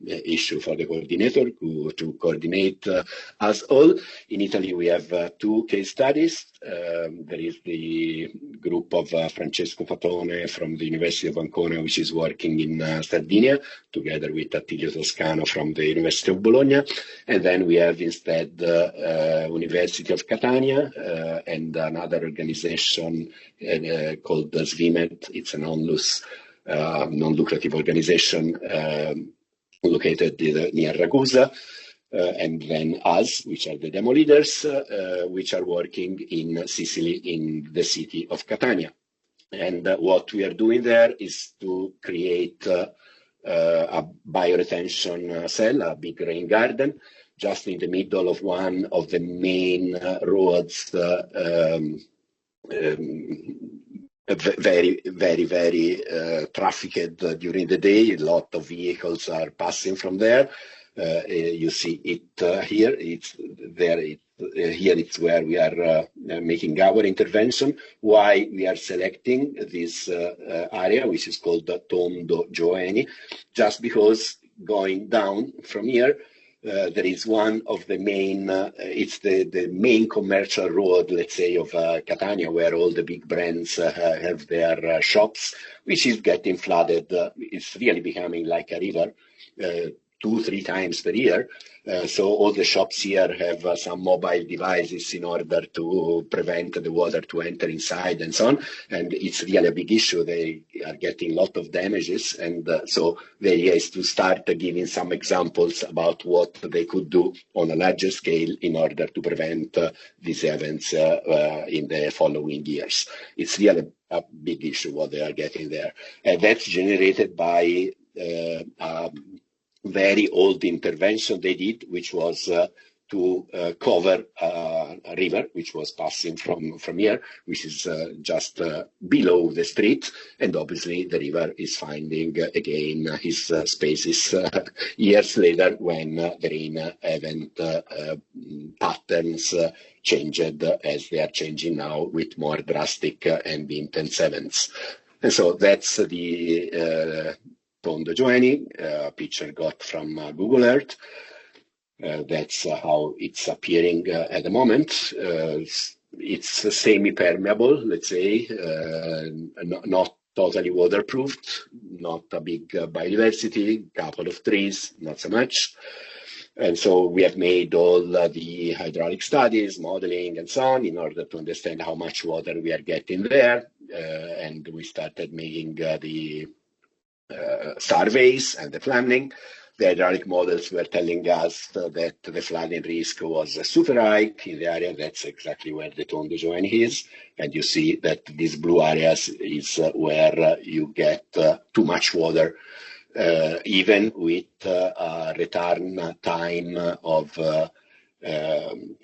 issue for the coordinator to coordinate us all. In Italy, we have two case studies. There is the group of Francesco Fatone from the University of Ancona, which is working in Sardinia, together with Attilio Toscano from the University of Bologna. And then we have instead University of Catania and another organization called SVIMED. It's a non-lucrative organization located near Ragusa. And then us, which are the demo leaders, which are working in Sicily, in the city of Catania. And what we are doing there is to create a bioretention cell, a big rain garden, just in the middle of one of the main roads, very trafficked during the day. A lot of vehicles are passing from there. You see it here. It's there. Here it's where we are making our intervention. Why we are selecting this area, which is called Tondo Gioeni, just because going down from here, there is one of the main, it's the main commercial road, let's say, of Catania, where all the big brands have their shops, which is getting flooded. It's really becoming like a river. 2-3 times per year. So all the shops here have some mobile devices in order to prevent the water to enter inside and so on. And it's really a big issue. They are getting a lot of damages. And so the idea is to start giving some examples about what they could do on a larger scale in order to prevent these events in the following years. It's really a big issue what they are getting there. And that's generated by very old intervention they did, which was to cover a river which was passing from here, which is just below the street, and obviously the river is finding again his spaces years later when the rain event patterns changed as they are changing now with more drastic and intense events. And so that's the Tondo Joeni, a picture got from Google Earth. That's how it's appearing at the moment. It's semi-permeable, let's say, not totally waterproofed, not a big biodiversity, couple of trees, not so much. And so we have made all the hydraulic studies, modeling, and so on in order to understand how much water we are getting there. And we started making the surveys and the planning. The hydraulic models were telling us that the flooding risk was super high in the area. That's exactly where the Tondo Joeni is. And you see that these blue areas is where you get too much water, even with a return time of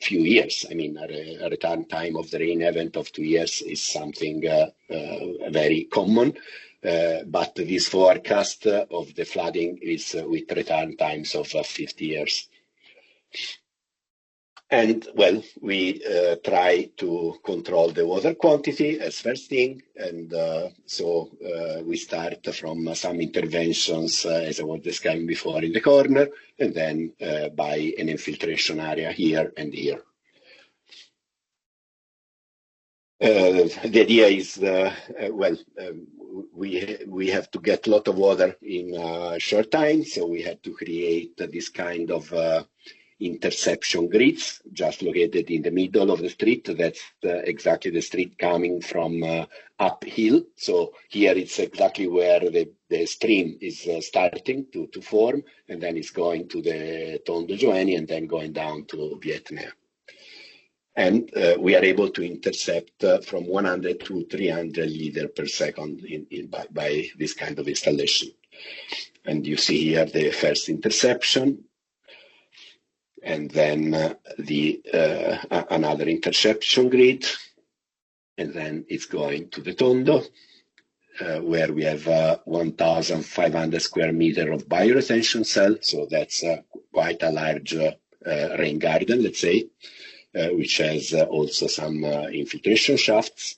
few years. I mean, a return time of the rain event of 2 years is something very common. But this forecast of the flooding is with return times of 50 years. And, well, we try to control the water quantity as first thing. And so we start from some interventions, as I was describing before, in the corner, and then by an infiltration area here and here. The idea is, we have to get a lot of water in a short time, so we had to create this kind of interception grids just located in the middle of the street. That's exactly the street coming from uphill. So here it's exactly where the stream is starting to form, and then it's going to the Tondo Joeni and then going down to Vietnam. And we are able to intercept from 100 to 300 liters per second by this kind of installation. And you see here the first interception, and then another interception grid, and then it's going to the Tondo, where we have 1,500 square meters of bioretention cell. So that's quite a large rain garden, let's say. Which has also some infiltration shafts.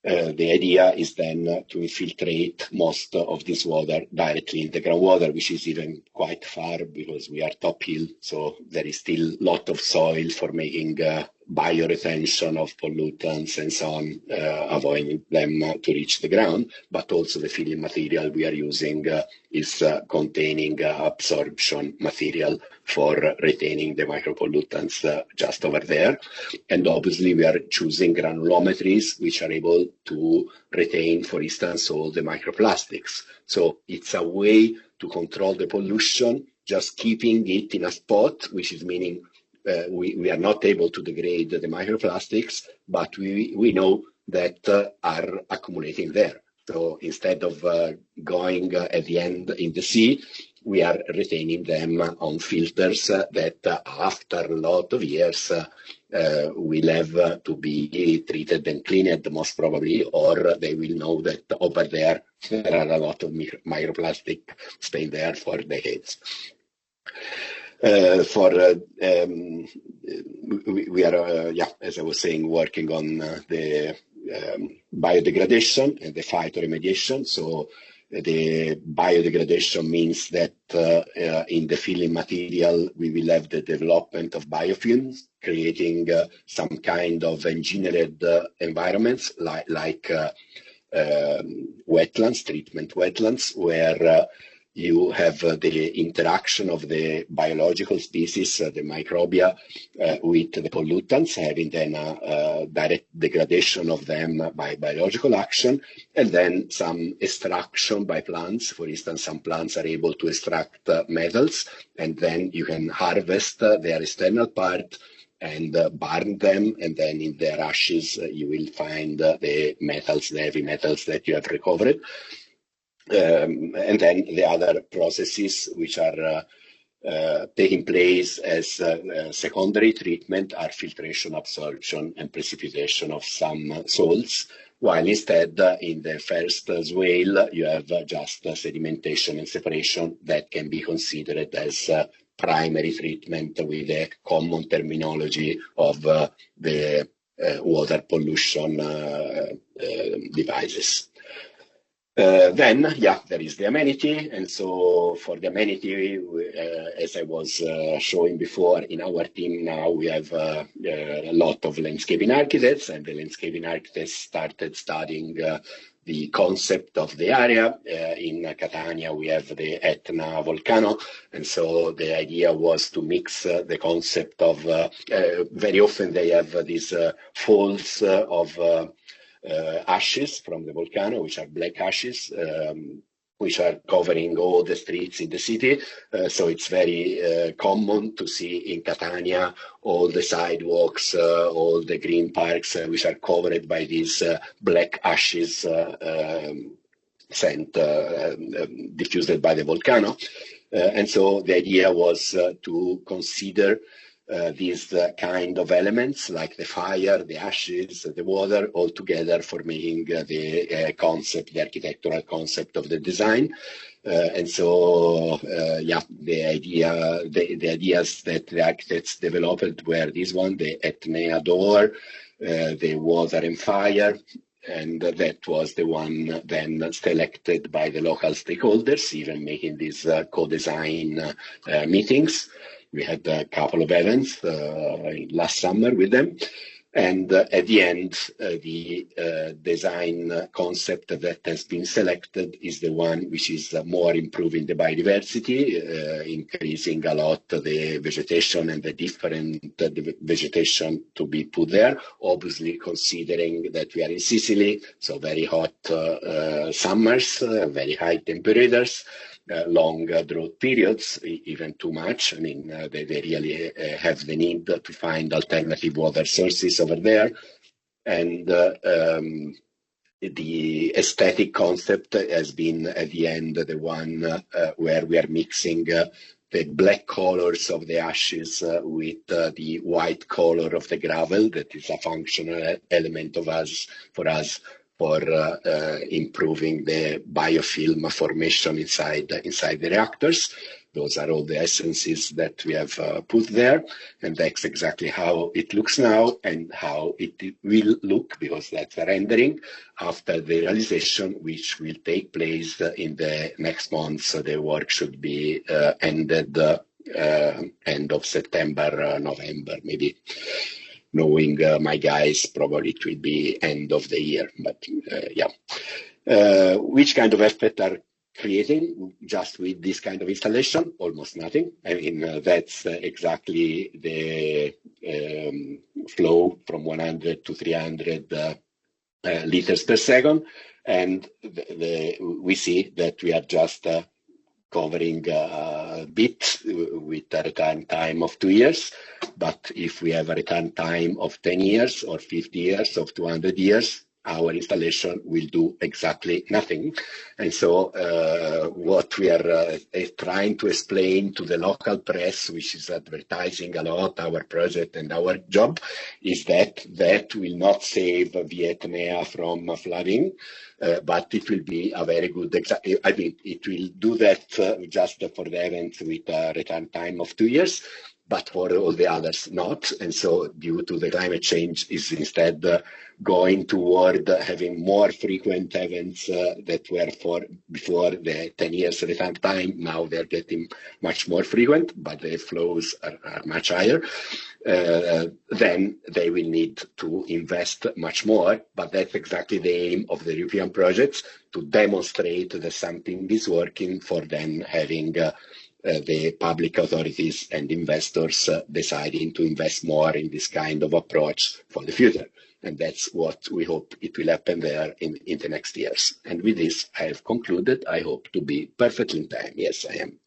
The idea is then to infiltrate most of this water directly in the groundwater, which is even quite far because we are top hill. So there is still a lot of soil for making bioretention of pollutants and so on, avoiding them to reach the ground. But also the filling material we are using is containing absorption material for retaining the micropollutants just over there. And obviously we are choosing granulometries which are able to retain, for instance, all the microplastics. So it's a way to control the pollution, just keeping it in a spot, which is meaning we are not able to degrade the microplastics, but we know that are accumulating there. So instead of going at the end in the sea, we are retaining them on filters that after a lot of years will have to be treated and cleaned most probably, or they will know that over there are a lot of microplastic staying there for decades. We are, as I was saying, working on the biodegradation and the phytoremediation. So the biodegradation means that in the filling material, we will have the development of biofilms, creating some kind of engineered environments like wetlands, treatment wetlands, where you have the interaction of the biological species, the microbia, with the pollutants, having then direct degradation of them by biological action, and then some extraction by plants. For instance, some plants are able to extract metals, and then you can harvest their external part and burn them, and then in their ashes you will find the metals, the heavy metals that you have recovered. And then the other processes which are taking place as secondary treatment are filtration, absorption, and precipitation of some salts, while instead in the first swale you have just sedimentation and separation that can be considered as primary treatment with a common terminology of the water pollution devices. Then, there is the amenity. And so for the amenity, as I was showing before, in our team now we have a lot of landscaping architects, and the landscaping architects started studying the concept of the area. In Catania, we have the Etna volcano. And so the idea was to mix the concept of, very often they have these falls of ashes from the volcano, which are black ashes, which are covering all the streets in the city. So it's very common to see in Catania all the sidewalks, all the green parks, which are covered by these black ashes scent diffused by the volcano. And so the idea was to consider these kind of elements like the fire, the ashes, the water, all together for making the concept, the architectural concept of the design. And so, the ideas that the architects developed were this one, the Etnea door, the water and fire, and that was the one then selected by the local stakeholders, even making these co-design meetings. We had a couple of events last summer with them. And at the end, the design concept that has been selected is the one which is more improving the biodiversity, increasing a lot the vegetation and the different vegetation to be put there. Obviously, considering that we are in Sicily, so very hot summers, very high temperatures, long drought periods, even too much. I mean, they really have the need to find alternative water sources over there. And the aesthetic concept has been, at the end, the one where we are mixing the black colors of the ashes with the white color of the gravel. That is a functional element for us for improving the biofilm formation inside the reactors. Those are all the essences that we have put there, and that's exactly how it looks now and how it will look, because that's a rendering after the realization, which will take place in the next month. So the work should be ended end of September, November, maybe. Knowing my guys, probably it will be end of the year, but which kind of effect are creating just with this kind of installation? Almost nothing. I mean, that's exactly the flow from 100 to 300 liters per second. And we see that we are just covering a bit with a return time of 2 years. But if we have a return time of 10 years or 50 years or 200 years, our installation will do exactly nothing. And so what we are trying to explain to the local press, which is advertising a lot our project and our job, is that that will not save Vietnam from flooding, but it will be a very good I mean, it will do that just for the events with a return time of 2 years, but for all the others not. And so due to the climate change is instead going toward having more frequent events that were for before the 10 years return time. Now they're getting much more frequent, but the flows are much higher. then they will need to invest much more. But that's exactly the aim of the European projects, to demonstrate that something is working, for then having the public authorities and investors deciding to invest more in this kind of approach for the future. And that's what we hope it will happen there in the next years. And with this, I have concluded. I hope to be perfectly in time. Yes, I am.